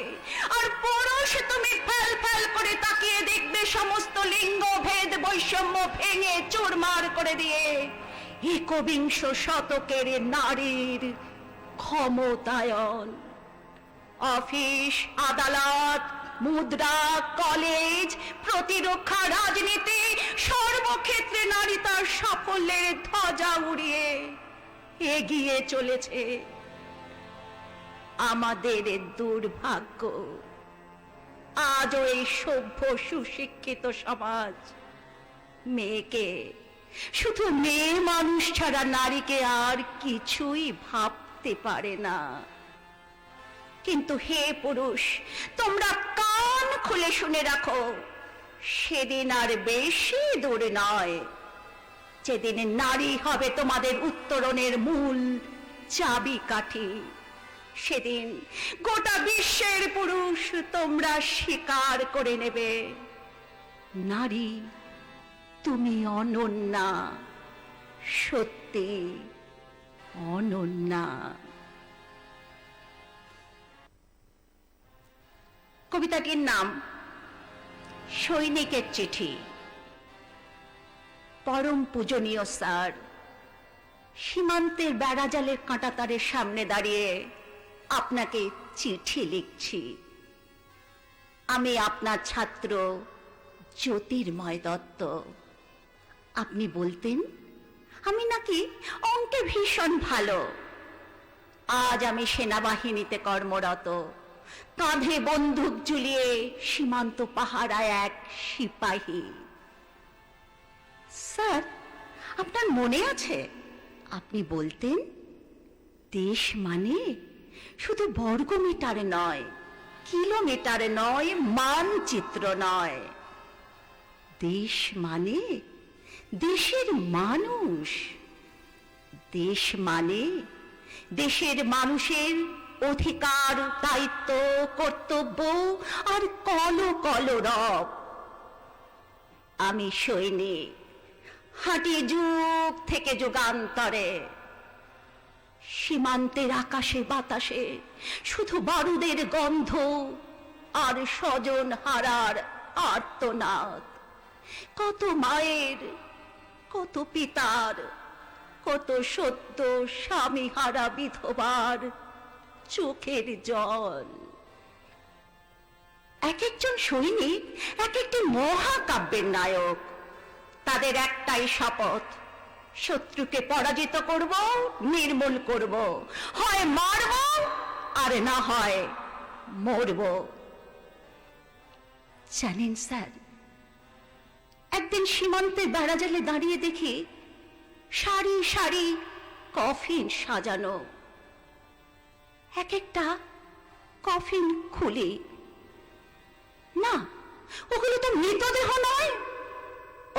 আর পুরুষ তুমি ফেল ফেল করে তাকিয়ে দেখবে সমস্ত লিঙ্গ ভেদ বৈষম্য ভেঙে চুরমার করে দিয়ে একবিংশ শতকের নারীর ক্ষমতায়ন। অফিস, আদালত, মুদ্রা, কলেজ, প্রতিরক্ষা, রাজনীতি, সর্বক্ষেত্রে নারী তার সাফল্যের ধ্বজা উড়িয়ে এগিয়ে চলেছে। আমাদের দুর্ভাগ্য, আজও এই সভ্য সুশিক্ষিত সমাজ মেয়েকে, শুধু মেয়ে মানুষ ছাড়া নারীকে আর কিছুই ভাবতে পারে না। কিন্তু হে পুরুষ, তোমরা কান খুলে শুনে রাখো, সেদিন আর বেশি দূর নয় যেদিন নারী হবে তোমাদের উত্তরণের মূল চাবিকাঠি। সেদিন গোটা বিশ্বের পুরুষ তোমরা স্বীকার করে নেবে, নারী তুমি অনন্যা, সত্যি অনন্যা। কবিতাটির নাম সৈনিকের চিঠি। পরম পূজনীয় স্যার, সীমান্তের বেড়াজালের কাঁটাতারের সামনে দাঁড়িয়ে আপনাকে চিঠি লিখছি। আমি আপনার ছাত্র জ্যোতির্ময় দত্ত। আপনি বলতেন আমি নাকি অঙ্কে ভীষণ ভালো। আজ আমি সেনাবাহিনীতে কর্মরত, কাঁধে বন্দুক ঝুলিয়ে সীমান্ত পাহারায় এক সিপাহী। স্যার, আপনার মনে আছে আপনি বলতেন দেশ মানে শুধু বর্গমিটারে নয়, কিলোমিটারে নয়, মানচিত্র নয়, দেশ মানে দেশের মানুষ, দেশ মানে দেশের মানুষের অধিকার, দায়িত্ব, কর্তব্য আর কলরব। আমি সৈনিক, হাঁটি যুগ থেকে যুগান্তরে। সীমান্তের আকাশে বাতাসে শুধু বারুদের গন্ধ আর স্বজন হারার আর্তনাদ। কত মায়ের, কত পিতার, কত সদ্য স্বামী হারা বিধবার চোখের জল। এক একজন সৈনিক এক একটি মহাকাব্যের নায়ক। তাদের একটাই শপথ, শত্রুকে পরাজিত করব, নির্মূল করব, হয় মারব আর না হয় মরব। জানেন স্যার, একদিন সীমান্তের বেড়াজালে দাঁড়িয়ে দেখি সারি সারি কফিন সাজানো। এক একটা কফিন খুলি, না ওগুলো তো মৃতদেহ নয়,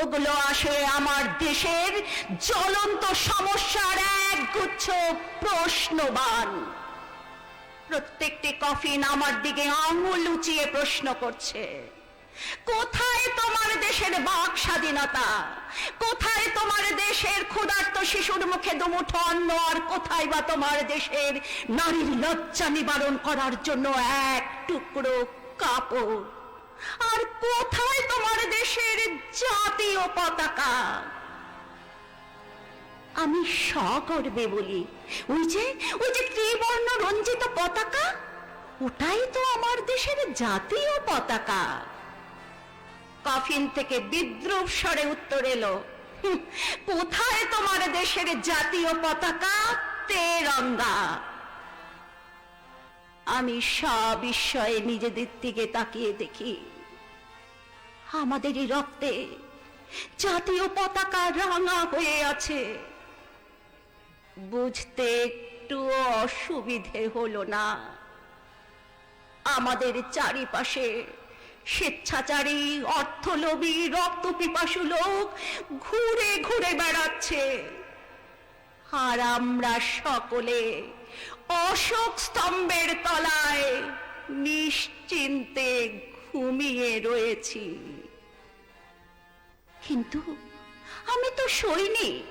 ওগুলো আসলে আমার দেশের জ্বলন্ত সমস্যার এক গুচ্ছ প্রশ্নবাণ। প্রত্যেকটি কফিন আমার দিকে আঙুল উঁচিয়ে প্রশ্ন করছে, কোথায় তোমার দেশের বাক স্বাধীনতা? কোথায় তোমার দেশের ক্ষুধার্ত শিশুর মুখে দুমুঠো অন্ন? আর কোথায় বা তোমার দেশের নারীর লজ্জা নিবারণ করার জন্য এক টুকরো কাপড়? আর কোথায় তোমার দেশের জাতীয় পতাকা? আমি সগর্বে বলি, ওই যে ত্রিবর্ণ রঞ্জিত পতাকা, ওটাই তো আমার দেশের জাতীয় পতাকা। কফিন থেকে বিদ্রুপ স্বরে উত্তর এলো, কোথায় তোমার দেশের জাতীয় পতাকা? তেরঙ্গা। আমি সবিস্ময়ে নিজেদের দিকে তাকিয়ে দেখি, আমাদেরই রক্তে জাতীয় পতাকা রাঙা হয়ে আছে। বুঝতে একটু অসুবিধে হলো না। আমাদের চারিপাশে স্বেচ্ছাচারী, অর্থলোভী, রক্তপিপাসু লোক ঘুরে ঘুরে বেড়াচ্ছে, আর আমরা সকলে অশোক স্তম্ভের তলায় নিশ্চিন্তে ঘুমিয়ে রয়েছি। কিন্তু আমি তো সৈনিক,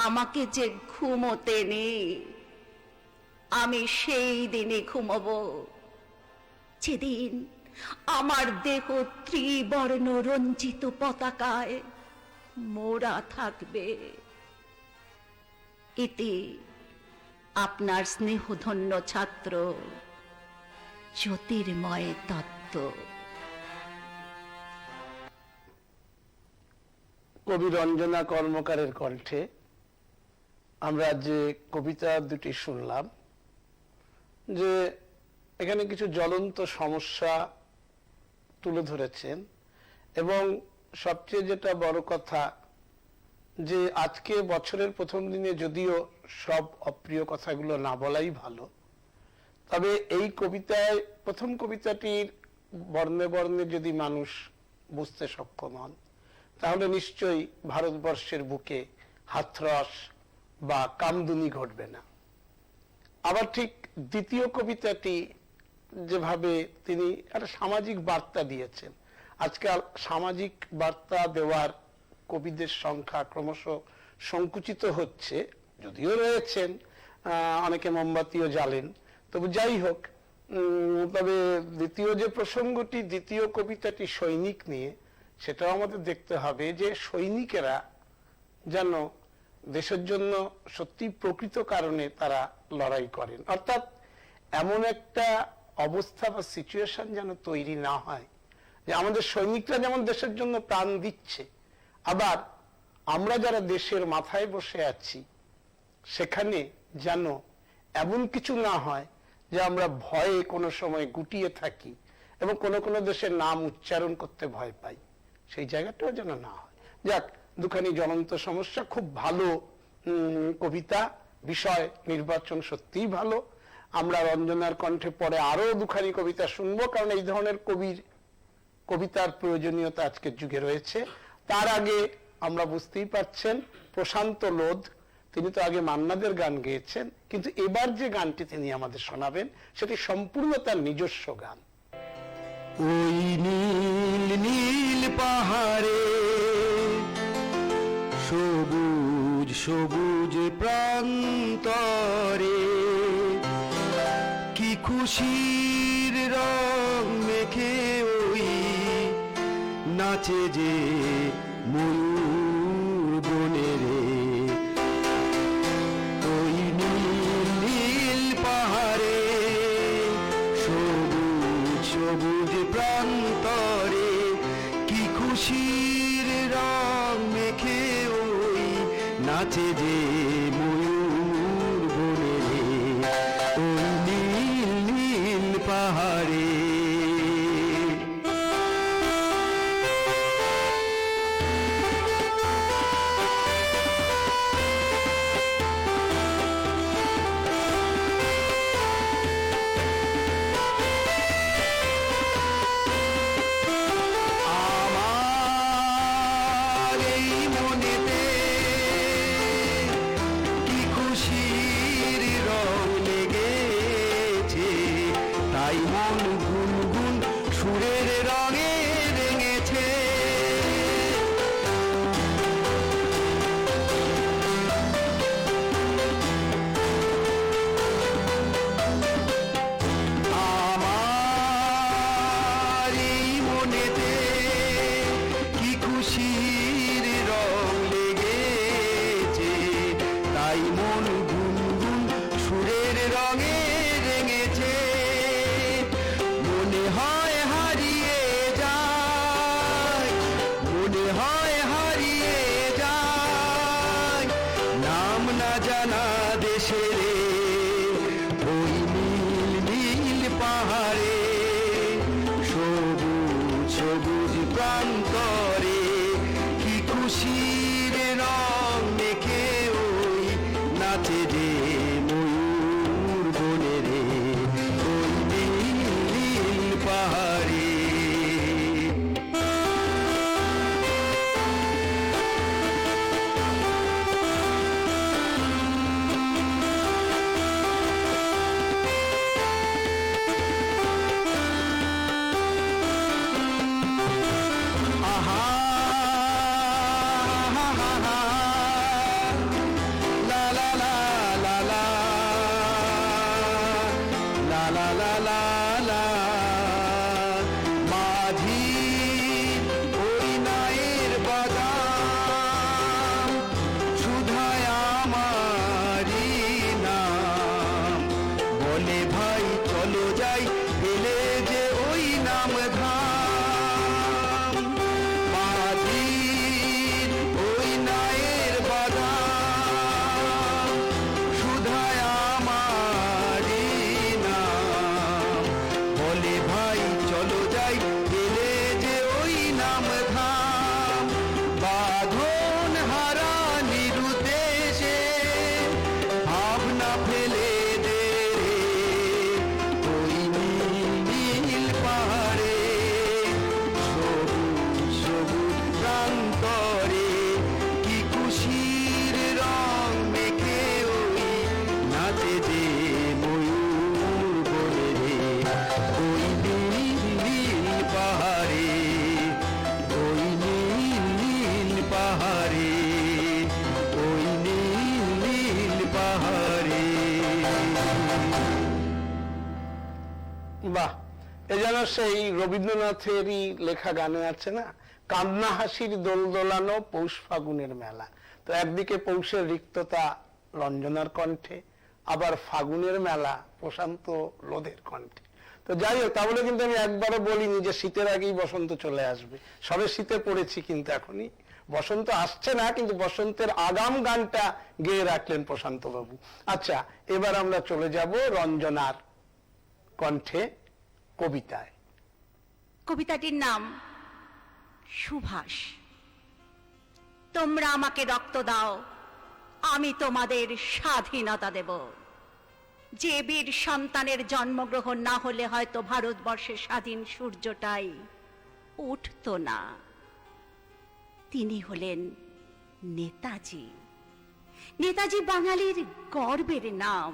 আমাকে যে ঘুমোতে নেই। আমি সেই দিনে ঘুমবো যেদিন আমার দেহ ত্রিবর্ণ রঞ্জিত পতাকায় মোড়া থাকবে। এতে আপনার স্নেহধন্য ছাত্র জ্যোতির্ময় তত্ত্ব। কবি রঞ্জনা কর্মকারের কণ্ঠে আমরা যে কবিতা দুটি শুনলাম, যে এখানে কিছু জ্বলন্ত সমস্যা তুলে ধরেছেন, এবং সবচেয়ে যেটা বড় কথা, যে আজকে বছরের প্রথম দিনে যদিও সব অপ্রিয় কথাগুলো না বলাই ভালো, তবে এই কবিতায় প্রথম কবিতাটির বর্ণে বর্ণে যদি মানুষ বুঝতে সক্ষম হন, তাহলে নিশ্চয়ই ভারতবর্ষের বুকে হাথরস বা কামদুনি ঘটবে না। আবার ঠিক দ্বিতীয় কবিতাটি যেভাবে তিনি একটা সামাজিক বার্তা দিয়েছেন, আজকাল সামাজিক বার্তা দেওয়ার কবিদের সংখ্যা ক্রমশ সংকুচিত হচ্ছে, যদিও রয়েছেন অনেকে মোমবাতিও জ্বালেন, তবু যাই হোক। তবে দ্বিতীয় যে প্রসঙ্গটি, দ্বিতীয় কবিতাটি সৈনিক নিয়ে, সেটাও আমাদের দেখতে হবে যে সৈনিকেরা যেন দেশের জন্য সত্যি প্রকৃত কারণে তারা লড়াই করেন, অর্থাৎ এমন একটা অবস্থা বা সিচুয়েশন যেন তৈরি না হয় যে আমাদের সৈনিকরা যেমন দেশের জন্য প্রাণ দিচ্ছে, আবার আমরা যারা দেশের মাথায় বসে আছি সেখানে যেন এমন কিছু না হয় যে আমরা ভয়ে কোনো সময় গুটিয়ে থাকি এবং কোনো কোনো দেশের নাম উচ্চারণ করতে ভয় পাই, সেই জায়গাটাও যেন না হয়। যাক, দুখানি জ্বলন্ত সমস্যা, খুব ভালো কবিতা, বিষয় নির্বাচন সত্যিই ভালো। আমরা রঞ্জনার কণ্ঠে পরে আরো দুখানি কবিতা শুনবো, কারণ এই ধরনের কবিতার প্রয়োজনীয়তা আজকের যুগে রয়েছে। তার আগে আমরা বুঝতেই পারছেন প্রশান্ত লোধ, তিনি তো আগে মান্নাদের গান গেয়েছেন, কিন্তু এবার যে গানটি তিনি আমাদের শোনাবেন সেটি সম্পূর্ণ তার নিজস্ব গান। ওই নীল নীল পাহাড়ে সবুজ সবুজ প্রান্তরে কি খুশির রং মেখে ওই নাচে যে ময়ূর বনে রে। ওই নীল নীল পাহাড়ে সবুজ সবুজ প্রান্তরে কি খুশির রং মেখে ওই নাচে যে ময়ূর বনে রে। ওই নীল নীল পাহাড়ে লা লা লা লা মাঝি ওই নায়ের বাদাম সুধায় আমারি নাম বলে ভাই চলো যাই এলে যে ওই নাম ধাম মাঝি ওই নায়ের বাদাম সুধায় আমারি নাম বলে ভাই চলো যাই এলে যে ওই নাম ধাম বাঁধন হারা নিরুদ্দেশে ভাবনা ফেলে দে রে ওই নীল পাহাড়ে সবুজ সবুজ প্রান্তরে কি খুশির রং মেখে ওই নাচে যে ময়ূর বলে রে ওই নীল পাহাড়ে ওই নীল পাহাড়ে ওই নীল পাহাড়ে বাহ, এ যেন সেই রবীন্দ্রনাথেরই লেখা গানে আছে না, কান্না হাসির দোল দোলানো পৌষ ফাগুনের মেলা। তো একদিকে পৌষের রিক্ততা রঞ্জনার কণ্ঠে, আবার ফাগুনের মেলা প্রশান্ত লোধের কণ্ঠে। তো যাই হোক, তাহলে কিন্তু আমি একবারও বলিনি যে শীতের আগেই বসন্ত চলে আসবে। সবে শীতে পড়েছি, কিন্তু এখনই বসন্ত আসছে না, কিন্তু বসন্তের আগাম গানটা গেয়ে রাখলেন প্রশান্ত বাবু। আচ্ছা, এবার আমরা চলে যাব রঞ্জনার কণ্ঠে কবিতায়। কবিতাটির নাম সুভাষ। তোমরা আমাকে রক্ত দাও, আমি তোমাদের স্বাধীনতা দেব। যে বীর সন্তানের জন্মগ্রহণ না হলে হয়তো ভারতবর্ষের স্বাধীন সূর্যটাই উঠত না, তিনি হলেন নেতাজি। নেতাজি বাঙালির গর্বের নাম,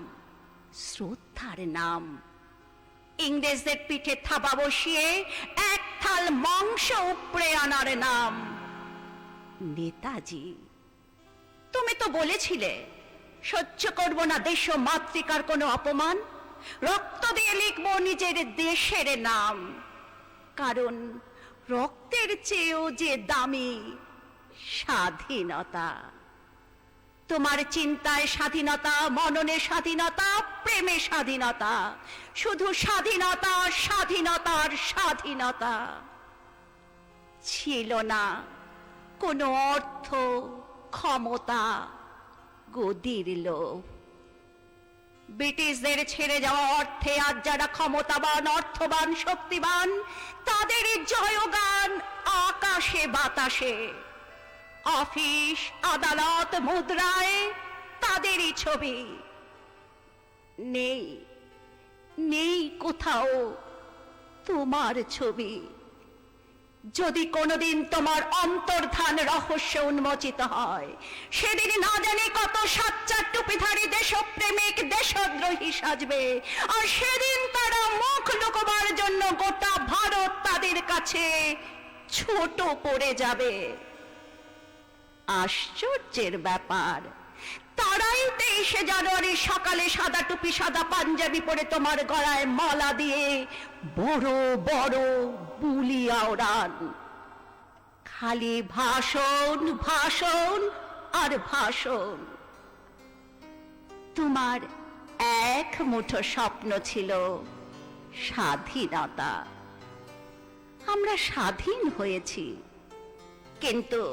শ্রদ্ধার নাম। ইংরেজদের পিঠে থাবা বসিয়ে এক থাল মাংস উপড়ে আনার নাম নেতাজি। তুমি তো বলেছিলে সহ্য করব না দেশ ও মাতৃকার কোনো অপমান, রক্ত দিয়ে লিখব নিজের দেশের নাম, কারণ রক্তের চেয়েও যে দামি স্বাধীনতা। তোমার চিন্তায় স্বাধীনতা, মননে স্বাধীনতা, প্রেমে স্বাধীনতা, শুধু স্বাধীনতা, স্বাধীনতার স্বাধীনতা। ছিল না কোনো অর্থ, ক্ষমতা, গদির লোভ। ব্রিটিশদের ছেড়ে যাওয়া অর্থে আজ যারা ক্ষমতাবান, অর্থবান, শক্তিবান, তাদেরই জয়গান আকাশে বাতাসে। অফিস, আদালত, মুদ্রায় তাদেরই ছবি। নেই, নেই কোথাও তোমার ছবি। যদি কোনোদিন তোমার অন্তর্ধান রহস্য উন্মোচিত হয়, সেদিন না জানি কত সাচ্চা টুপিধারী দেশপ্রেমিক দেশদ্রোহী সাজবে, আর সেদিন তারা মুখ লুকোবার জন্য গোটা ভারত তাদের কাছে ছোট পড়ে যাবে। আশ্চর্যের ব্যাপার, তারাই 23শে জানুয়ারি সকালে সাদা টুপি, সাদা পাঞ্জাবি পরে তোমার গলায় মালা দিয়ে বড় বড় বুলি আওড়ান। খালি ভাষণ, ভাষণ আর ভাষণ। তোমার এক মুঠো স্বপ্ন ছিল স্বাধীনতা। আমরা স্বাধীন হয়েছি, কিন্তু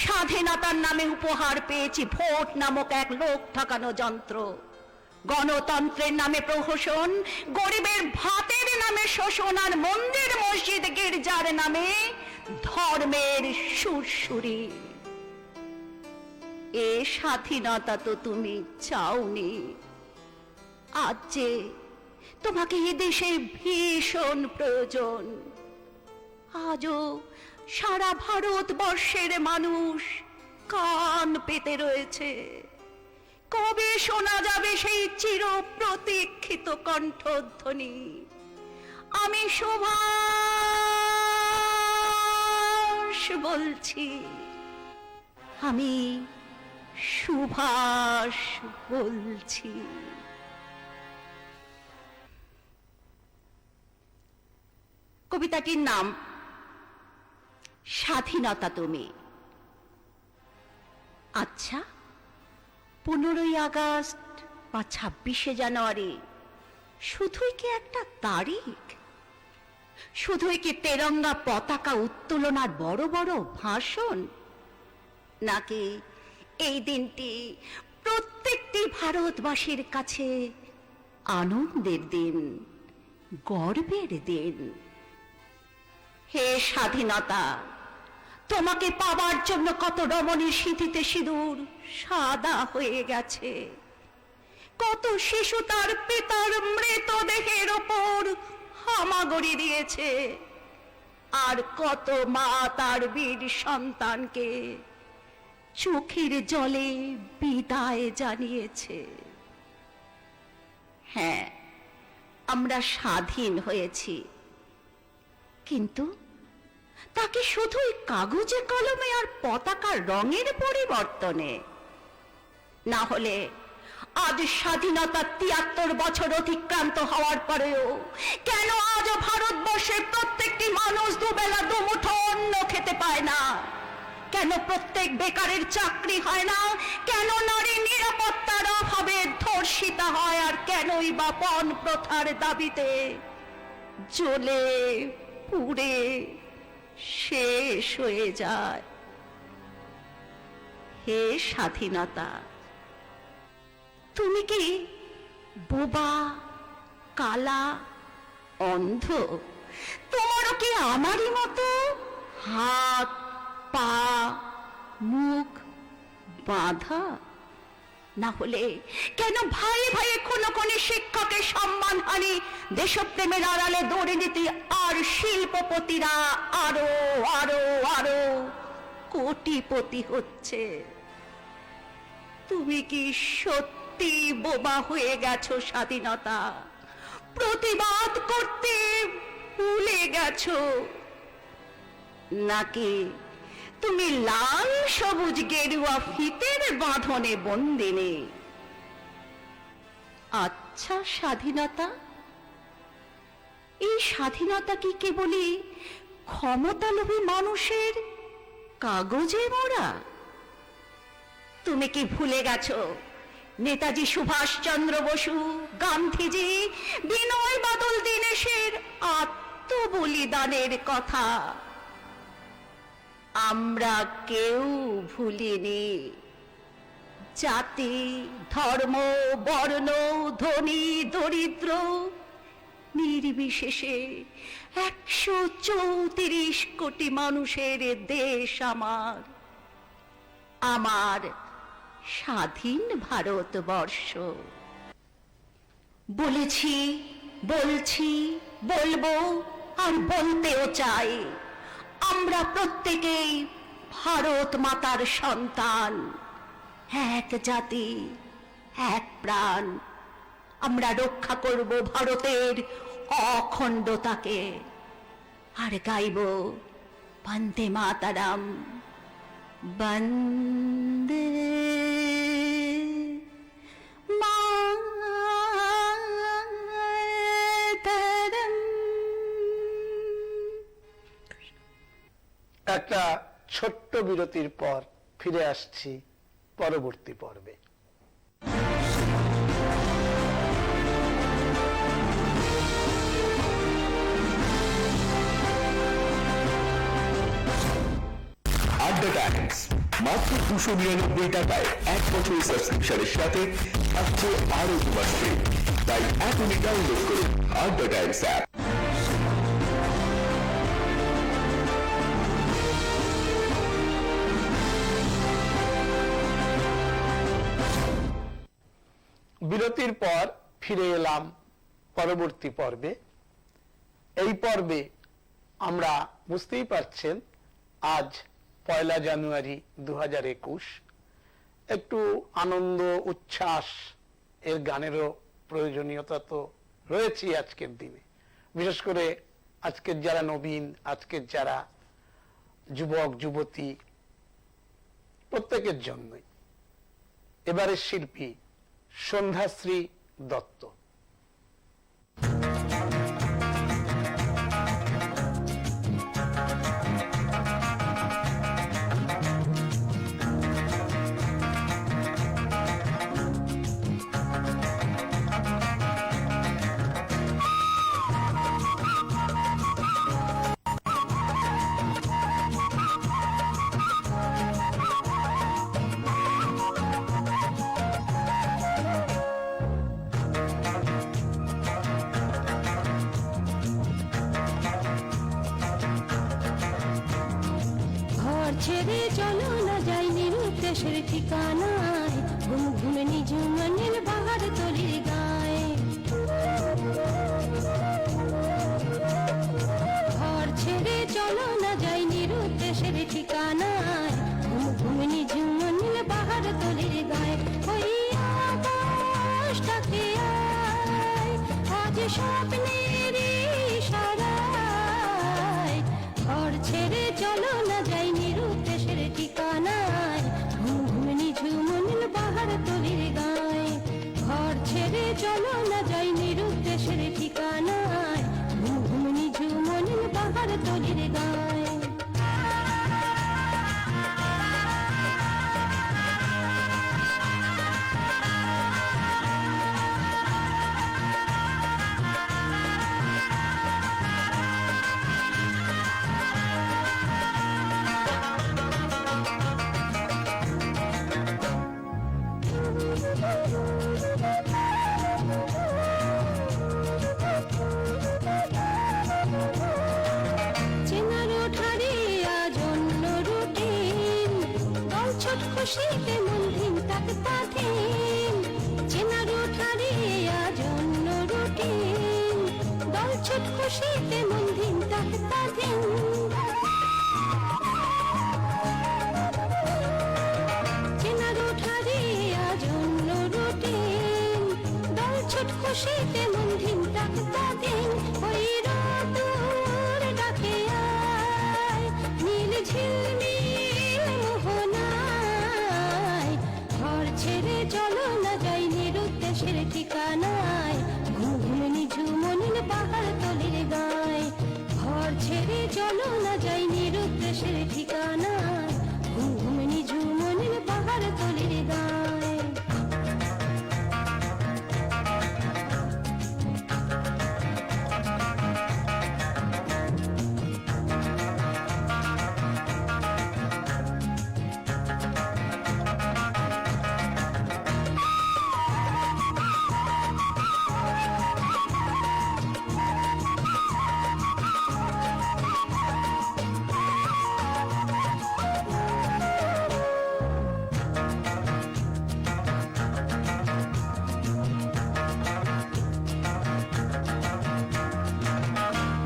স্বাধীনতার নামে উপহার পেয়েছি ভোট নামক এক লোক ঠকানো যন্ত্র। গণতন্ত্রের নামে প্রহসন, গরিবের ভাতের নামে শোষণ, আর মন্দির, মসজিদ, গির্জার নামে ধর্মের সুরসুরি। এ স্বাধীনতা তো তুমি চাওনি। আজ যে তোমাকে এ দেশের ভীষণ প্রয়োজন। আজও সারা ভারতবর্ষের মানুষ কান পেতে রয়েছে। কবে শোনা যাবে সেই চির প্রতীক্ষিত কণ্ঠধ্বনি, আমি সুভাষ বলছি, আমি সুভাষ বলছি। কবিতাটির নাম স্বাধীনতা তুমি। আচ্ছা, 15ই আগস্ট বা 26শে জানুয়ারি শুধুই কি একটা তারিখ? শুধুই কি তেরঙ্গা পতাকা উত্তোলনার বড় বড় ভাষণ? নাকি এই দিনটি প্রত্যেকটি ভারতবাসীর কাছে আনন্দের দিন, গর্বের দিন? হে স্বাধীনতা, তোমাকে পাওয়ার জন্য কত রমণীর সিঁথিতে সিঁদুর সাদা হয়ে গেছে, কত শিশু তার পিতার মৃতদেহের ওপর হামাগুড়ি দিয়েছে, আর কত মা তার বীর সন্তানকে চোখের জলে বিদায় জানিয়েছে। হ্যাঁ, আমরা স্বাধীন হয়েছি, কিন্তু তাকে শুধুই কাগজে কলমে আর পতাকার রঙের পরিবর্তনে? না হলে আজ স্বাধীনতার 73 বছর অতিক্রান্ত হওয়ার পরেও কেন আজও ভারতবর্ষের প্রত্যেকটি মানুষ দুবেলা দুমুঠো অন্ন খেতে পায় না? কেন প্রত্যেক বেকারের চাকরি হয় না? কেন নারী নিরাপত্তার অভাবে ধর্ষিতা হয়? আর কেনই বা পণ প্রথার দাবিতে জ্বলে পুড়ে শেষ হয়ে যায়? হে স্বাধীনতা, তুমি কি বোবা, কালা, অন্ধ? তোমারও কি আমারই মতো হাত, পা, মুখ বাঁধা? না হলে কেন ভাই ভাই খুনোখুনি শিক্ষকের সম্মানহানি, দেশপ্রেমের আড়ালে দুর্নীতি, আর শিল্পপতিরা আরো আরো আরো কোটিপতি হচ্ছে? তুমি কি সত্যি বোবা হয়ে গেছো স্বাধীনতা? প্রতিবাদ করতে ভুলে গেছো? নাকি তুমি লাল সবুজ গেরুয়া ফিতের বাঁধনে বন্দিনী? আচ্ছা স্বাধীনতা, এই স্বাধীনতা কি কেবলই ক্ষমতালোভী মানুষের কাগজে মোড়া? তুমি কি ভুলে গেছো নেতাজি সুভাষচন্দ্র বসু, গান্ধীজি, বিনয় বাদল দীনেশের আত্মবলিদানের কথা? আমরা কেউ ভুলিনি। জাতি, ধর্ম, বর্ণ, ধনী, দরিদ্র নির্বিশেষে 134 কোটি মানুষের দেশ আমার, আমার স্বাধীন ভারতবর্ষ। বলেছি, বলছি, বলবো, আর বলতেও চাই, আমরা প্রত্যেকেই ভারত মাতার সন্তান, এক জাতি, এক প্রাণ। আমরা রক্ষা করব ভারতের অখণ্ডতাকে, আর গাইব বন্দে মাতরম, বন্দে মাতরম। একটা ছোট্ট বিরতির পর ফিরে আসছি পরবর্তী পর্বে। আড্ডা টাইমস মাত্র 299 টাকায় 1 বছরের সাবস্ক্রিপশনের সাথে থাকছে আরো 2 মাস ফ্রি। তাই এখনই ডাউনলোড করুন আড্ডা টাইমস অ্যাপ। বিরতির পর ফিরে এলাম পরবর্তী পর্বে। এই পর্বে আমরা বুঝতেই পারছেন আজ 1 জানুয়ারি 2021। একটু আনন্দ উচ্ছ্বাস এর গানেরও প্রয়োজনীয়তা তো রয়েছে আজকের দিনে, বিশেষ করে আজকের যারা নবীন, আজকের যারা যুবক যুবতী, প্রত্যেকের জন্যই। এবারের শিল্পী সন্ধ্যাশ্রী দত্ত। ছেড়ে চলো না যাই নিরুদ্দেশের ঠিকানায়, ঘুম ঘুমে নিঝুম নীল বাহার তলির গায়ে। ঘর ছেড়ে চলো না যাই নিরুদ্দেশের ঠিকানায়, ঘুম ঘুমে নিঝুম নীল বাহার তলির গায়ে। ওই আকাশটাকে আয় আজ স্বপ্নের ইশারায়, ঘর ছেড়ে চলো না যাই নিরুদ্দেশের ঠিকানায়, ঘুম ঘুম নিঝুম নীল বাহার তলির গায়ে। ঘর ছেড়ে চলো না যাই নিরুদ্দেশের ঠিকানায়, ঘুম ঘুম নিঝুম নীল বাহার তলির গায়ে। চেনার ঠারে আজ অন্য রুটিন, দলছট খুশিতে মন দিন তাক তাথিন। চেনার ঠারে আজ অন্য রুটিন, দলছট খুশিতে মন দিন তাক তাথিন। চেনার ঠারে আজ অন্য রুটিন, দলছট খুশিতে মন দিন তাক তাথিন। ওই রোদুর ডাকে আয় নীল ঝিলমিল মোহনায়, ঘর ছেড়ে চলো না যাই নিরুদ্দেশের ঠিকানায়, ঘুম ঘুম নিঝুম নীল পাহাড় তলির গায়ে। ঘর ছেড়ে চলো না যাই নিরুদ্দেশের ঠিকানায়, ঘুম ঘুম নিঝুম নীল পাহাড় তলির গায়ে।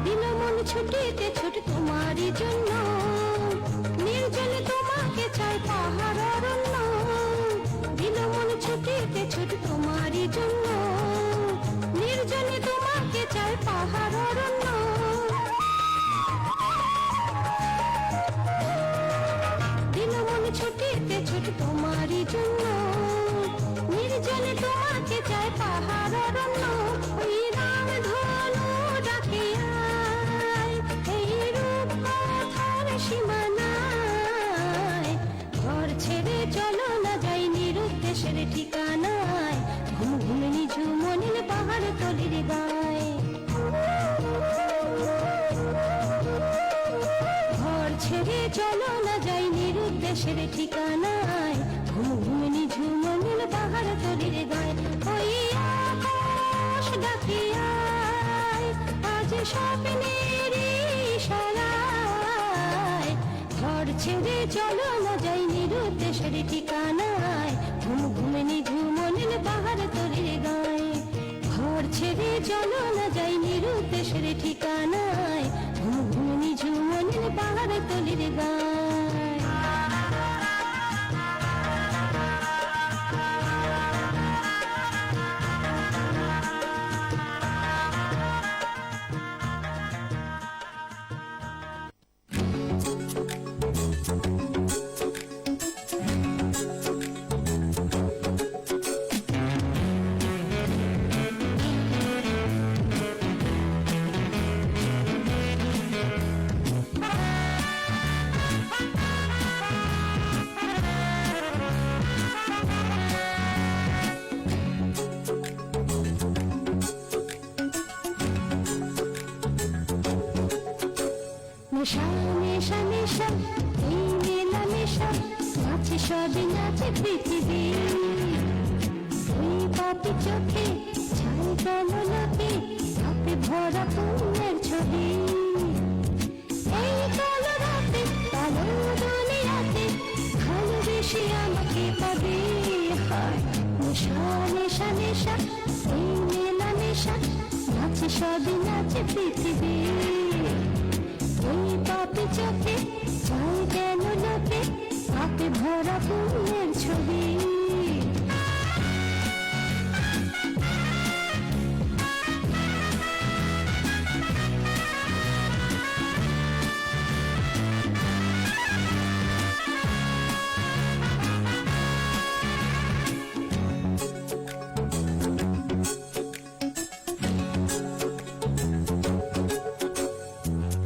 দিল মন ছুটিতে ছুট তোমারই জন্য, নির্জনে তোমাকে চাই পাহাড় অরণ্য। দিল মন ছুটিতে ছুট তোমারই জন্য, নির্জনে তোমাকে চাই পাহাড় অরণ্য। দিল মন ছুটিতে ছুট তোমারই জন্য, নির্জনে তোমাকে চাই পাহাড় অরণ্য। ওই রাম ধনু ডাকে আয় এই রূপ কথার সীমানায়, ঘর ছেড়ে চলো না যাই নিরুদ্দেশের ঠিকানায়, ঘুম ঘুম নিঝুম নীল পাহাড় তলির গায়ে। ঘর ছেড়ে চলো না যাই নিরুদ্দেশের ঠিকানায়, ঘুম ঘুম নিঝুম নীল পাহাড় তলির গায়ে। ওই আকাশ ডাকে আয় আজ স্বপ্নের ইশারায়, ঘর ছেড়ে চলো না যাই নিরুদ্দেশের ঠিকানায়, ঘুম ঘুম নিঝুম নীল পাহাড় তলির গায়ে। ঘর ছেড়ে চলো না যাই নিরুদ্দেশের ঠিকানায়, ঘুম ঘুম নিঝুম নীল পাহাড় তলির গায়ে। নেশা নেশা নেশা এই মেলা নেশা, নাচে সবে নাচে পৃথিবী। ওই পাপি চোখে ছাই কমলকে, হাতে ভরা পুণ্যের ছবি। এই কালো রাতে কালো দুনিয়া সবই নাচে পৃথিবী ওই পাপি চোখে চাই কেন লোকে পাপে ভরা পুণ্যের ছবি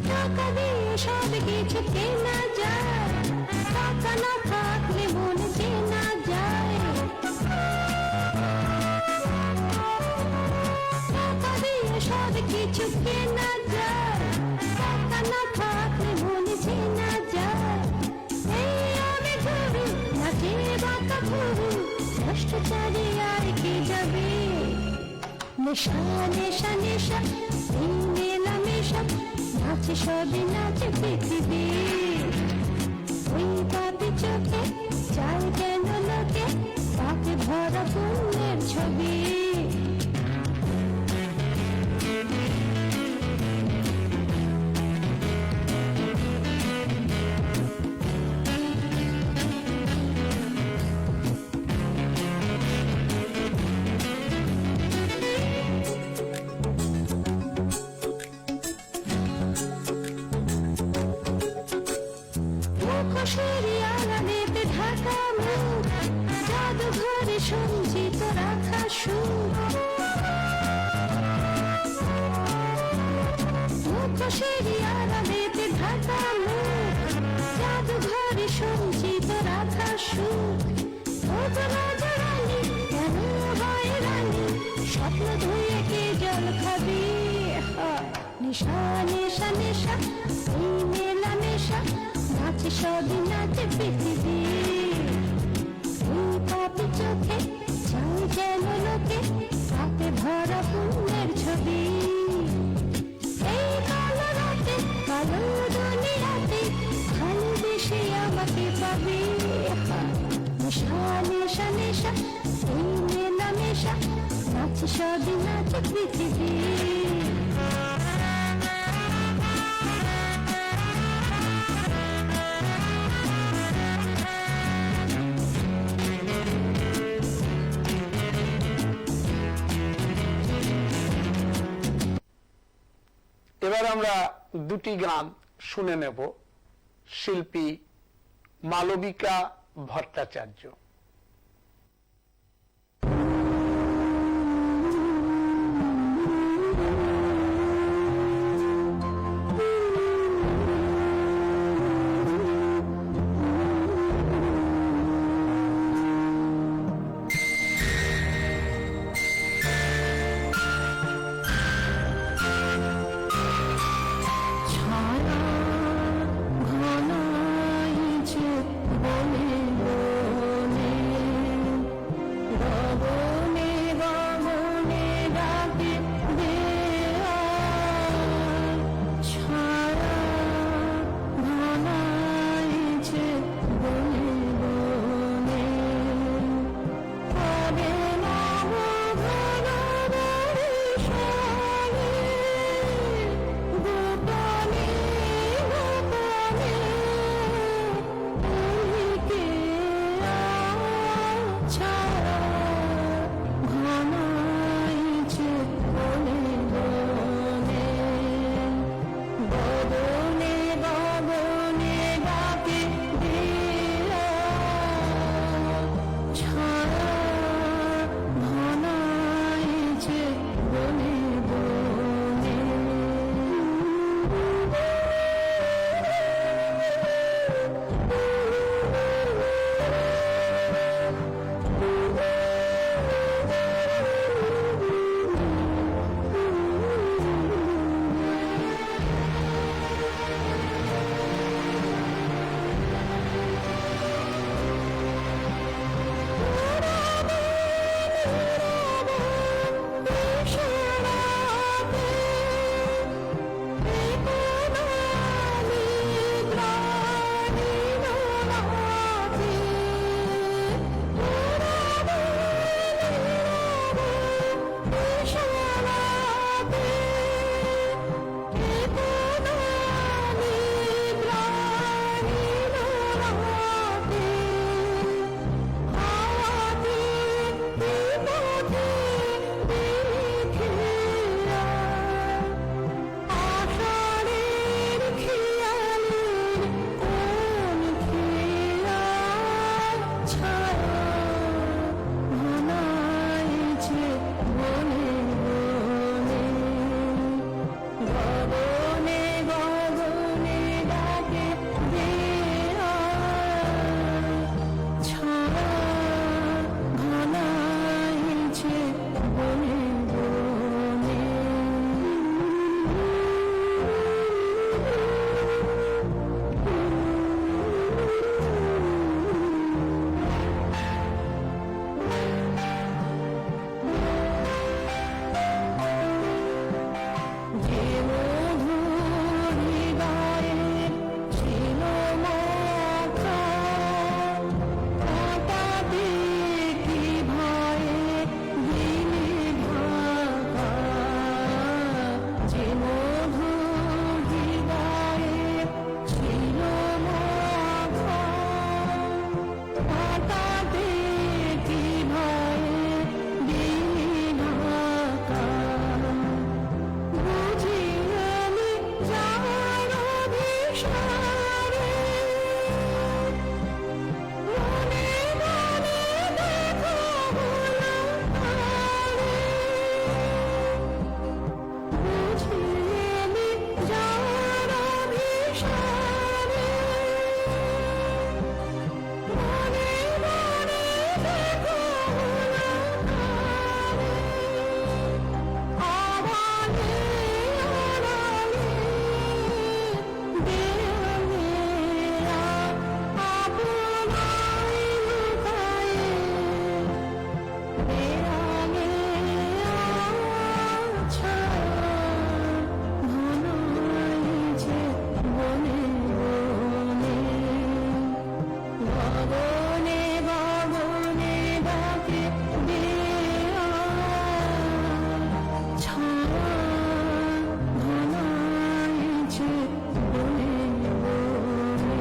টাকা দিয়ে সব কিছু কেনা যায় টাকা না থাকলে মন চেনা যায় টাকা দিয়ে সব কিছু কেনা যায় টাকা না থাকলে মন চেনা যায় এই আমি ঘুরু নাচে বাঁকা ঘুরু ভ্রষ্টাচারী আর কি যাবে নেশা নেশা নেশা এই মেলামেশা নাচে সবই নাচে পৃথিবী ওই পাপি চোখে চাই কেন লোকে পাপে ভরা পুণ্যের ছবি মুখোশেরই আড়ালেতে ঢাকা মুখ জাদুঘরে সঞ্চিত রাখা সুখ মুখোশেরই আড়ালেতে ঢাকা মুখ জাদুঘরে সঞ্চিত রাখা সুখ ওগো রাজা রানী কেন হয় রানী স্বপ্ন ধুয়ে কে জল খাবি নেশা নেশা নেশা এই মেলা নেশা নাচে সবই নাচে পৃথিবী ওই পাপি চোখে চাই যেন লোকে পাপে ভরা পুণ্যের ছবি এই কালো রাতে কালো দুনিয়াতে ভালোবেসে আমাকে পাবি নেশা নেশা নেশা এই মেলা নেশা নাচে সবই নাচে পৃথিবী এবার আমরা দুটি গান শুনে নেব শিল্পী মালবিকা ভট্টাচার্য। ঘনাইছে বনে বনে সারে মনে মনে দেখো হলো হারে বুঝিনি যার অভিসারে মনে মনে দেখো হলো হারে আড়ালে আড়ালে দেওয়ালেরা আপনায় লুকায়ে দেয়ালে আচ্ছা ঘনাইছে বনে বনে গগনে গগনে ডাকে দেয়া ছায়া ঘনাইছে বনে বনে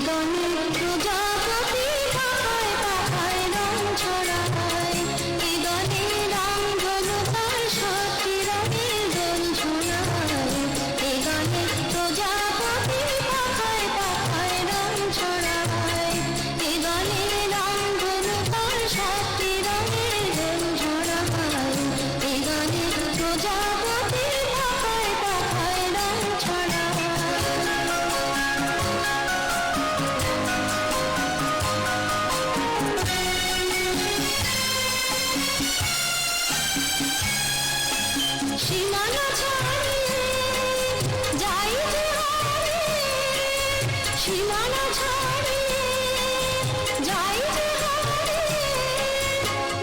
গণে প্রজাপতি পাখায় পাখায় রং ছড়ায় গণে রং ধনু তার সাতটি রঙের দোল ঝোলায় গণে প্রজাপতি পাখায় পাখায় রং ছড়ায় গণে রং ধনু তার সাতটি রঙের দোল ঝোলায় গণে প্রজাপতি পাখায় পাখায় রং ছড়ায় সীমানা ছাড়িয়ে যাই যে হারে সীমানা ছাড়িয়ে যাই যে হারে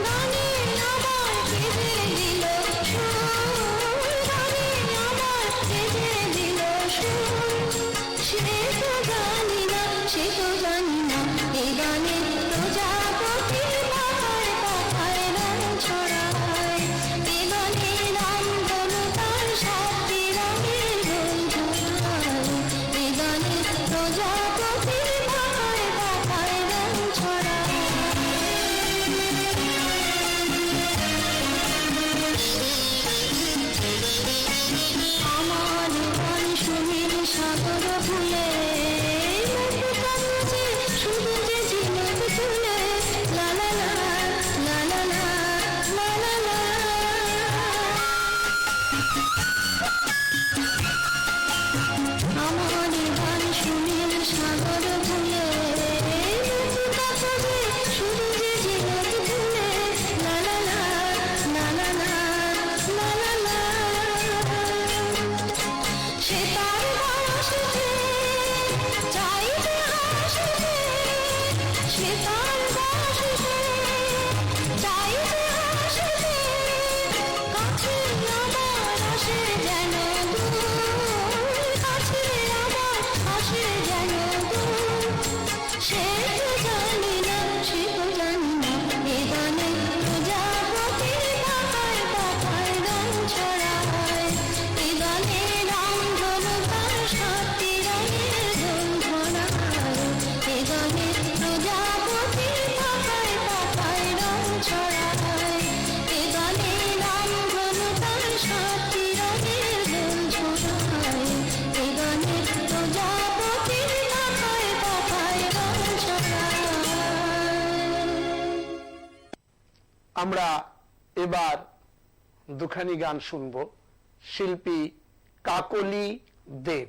গানে আমার বেজে দিল সুর গানে আমার বেজে দিল সুর সে তো জানি না সে তো জানি না এই গানে প্রজাপতি পাখায় পাখায় রং ছড়ায় এই গানে রং ধনু তার সাতটি রঙের দোল ঝোলায় এই গানে প্রজাপতি পাখায় পাখায় রং ছড়ায় আমার গান সুনীল সাগর ভুলে শুধু যে ঝিনুক তুলে লা লা লা লা লা লা লা লা লা আমার গান সুনীল সাগর ভুলে শুধু যে ঝিনুক তুলে লা লা লা লা লা লা লা লা লা সে তার বাসিতে চাই যে হাসিতে সে তার বাসিতে চাই যে হাসিতে কাছে আমার আসে যেন দূর কাছে আমার আসে যেন দূর সে তো জানি না সে তো জানি না এ গানে প্রজাপতি পাখায় পাখায় রং ছড়ায় এ গানে রং ধনু তার সাতটি রঙের দোল ঝোলায় এ গানে প্রজাপতি পাখায় পাখায় রং ছড়ায় এ গানে রং ধনু তার সাতটি রঙের দোল ঝোলায় এ গানে প্রজাপতি পাখায় পাখায় রং ছড়ায় আমরা এবার দুখানি গান শুনব শিল্পী কাকলি দেব।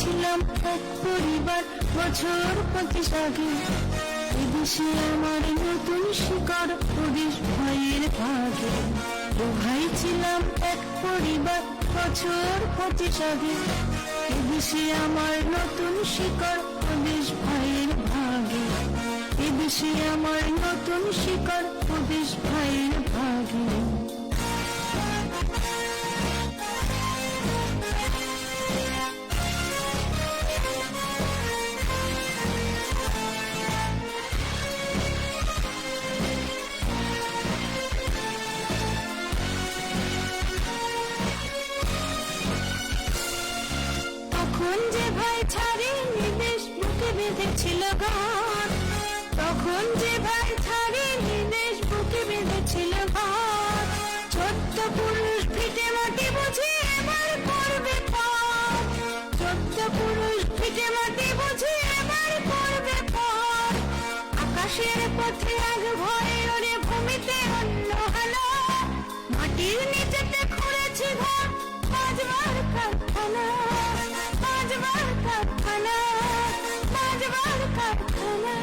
ছিলাম এক পরিবার বছর 25 আগে এদেশে আমার নতুন শিকড় ওদেশ ভাইয়ের ভাগে ও ভাই ছিলাম এক পরিবার বছর 25 আগে এদেশে আমার নতুন শিকড় ওদেশ ভাইয়ের ভাগে এদেশে আমার নতুন শিকড় ওদেশ ভাইয়ের ভাগে তখন যে ভাই ছাড়েনি দেশ বুকে বেঁধেছিল ঘর তখন যে ভাই ছাড়েনি দেশ বুকে বেঁধেছিল ঘর 14 পুরুষ ভিটে মাটি বুঝে এবার করবে পর 14 পুরুষ ভিটে মাটি বুঝে এবার করবে পর আকাশের পথে আগ ভয়ে ওরে ভূমিতে অন্য হানা মাটির নিচেতে খুঁড়েছি ঘর বাজবার কারখানা বাজবার কারখানা বাজবার কারখানা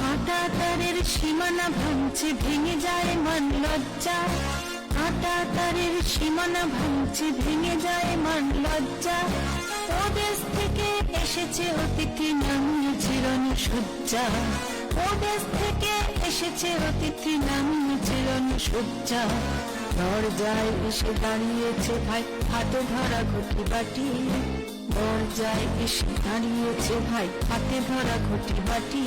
কাঁটা তারের সীমানা ভাঙছে ভেঙে যায় মান লজ্জা কাঁটা তারের সীমানা ভাঙছে ভেঙে যায় মান লজ্জা ও দেশ থেকে এসেছে অতিথি নামিয়েছে রণসজ্জা ও দেশ থেকে এসেছে অতিথি নামিয়েছে রণসজ্জা দরজায় এসে দাঁড়িয়েছে ভাই হাতে ধরা ঘটি বাটি দরজায় এসে দাঁড়িয়েছে ভাই হাতে ধরা ঘটি বাটি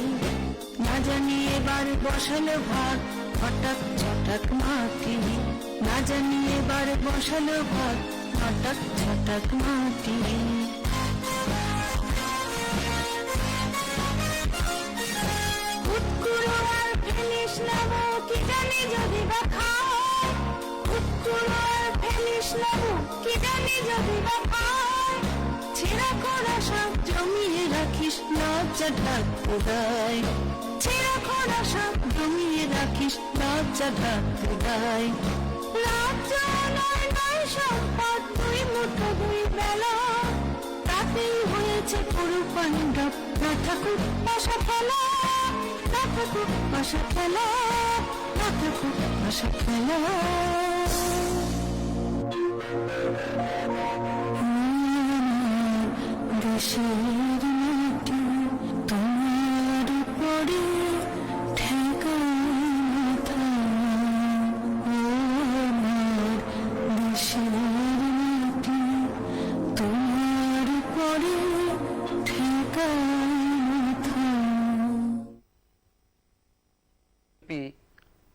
না জানি এবার বসালো ভাগ হঠাৎ ছটাক মাটি না জানি এবার বসালো ভাগ হঠাৎ ছটাক মাটি কুটকুড়ো আর ফেলিস না বউ কি জানি যদি বা খায় কুটকুড়ো আর ফেলিস না বউ কি জানি যদি বা খায় ছেঁড়া করা সব জমিয়ে রাখিস লজ্জা ঢাকতে দেয় ছেঁড়া করা সব জমিয়ে রাখিস লজ্জা ঢাকতে দেয় লজ্জা নয় নয় সম্পদ দুই মুঠো দুই বেলা তাতেই হয়েছে পুরো পাণ্ডব না থাকুক বাসা ফেলা না থাকুক বাসা ফেলা না থাকুক বাসা ফেলা দেশের মাটি তোমার পরে ঠেকানা আমার দেশের মাটি তোমার পরে ঠেকানা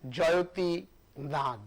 জয়তী নাগ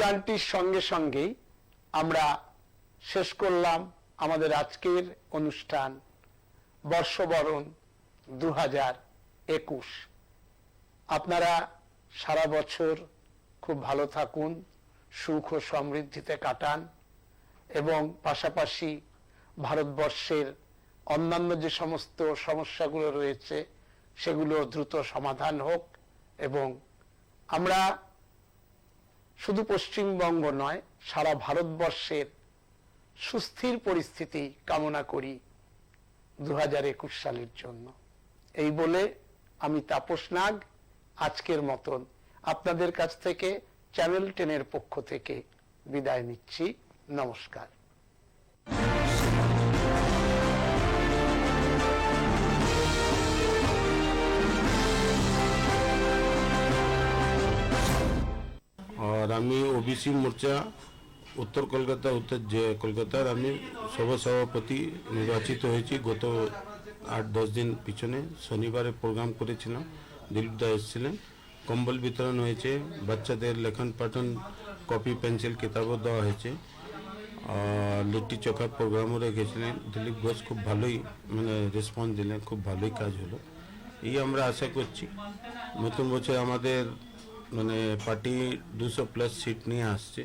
গানটির সঙ্গে সঙ্গেই আমরা শেষ করলাম আমাদের আজকের অনুষ্ঠান বর্ষবরণ 2021। আপনারা সারা বছর খুব ভালো থাকুন, সুখ ও সমৃদ্ধিতে কাটান এবং পাশাপাশি ভারতবর্ষের অন্যান্য যে সমস্ত সমস্যাগুলো রয়েছে সেগুলো দ্রুত সমাধান হোক এবং আমরা শুধু পশ্চিমবঙ্গ নয় সারা ভারতবর্ষের সুস্থির পরিস্থিতি কামনা করি 2021 সালের জন্য। এই বলে আমি তাপস নাগ আজকের মতন আপনাদের কাছ থেকে চ্যানেল 10-এর পক্ষ থেকে বিদায় নিচ্ছি। নমস্কার। আর আমি ওবিসি মোর্চা উত্তর কলকাতা কলকাতার আমি সভাপতি নির্বাচিত হয়েছি। গত 8-10 দিন পিছনে শনিবারে প্রোগ্রাম করেছিলাম, দিলীপ দা এসেছিলেন, কম্বল বিতরণ হয়েছে, বাচ্চাদের লেখন পাঠন কপি পেন্সিল কিতাবও দেওয়া হয়েছে, আর লিট্টি চোখার প্রোগ্রামও রেখেছিলেন। দিলীপ ঘোষ খুব ভালোই রেসপন্স দিলেন, খুব ভালোই কাজ হলো। এই আমরা আশা করছি নতুন বছর আমাদের পার্টি 200+ সিট নিয়ে আসছে।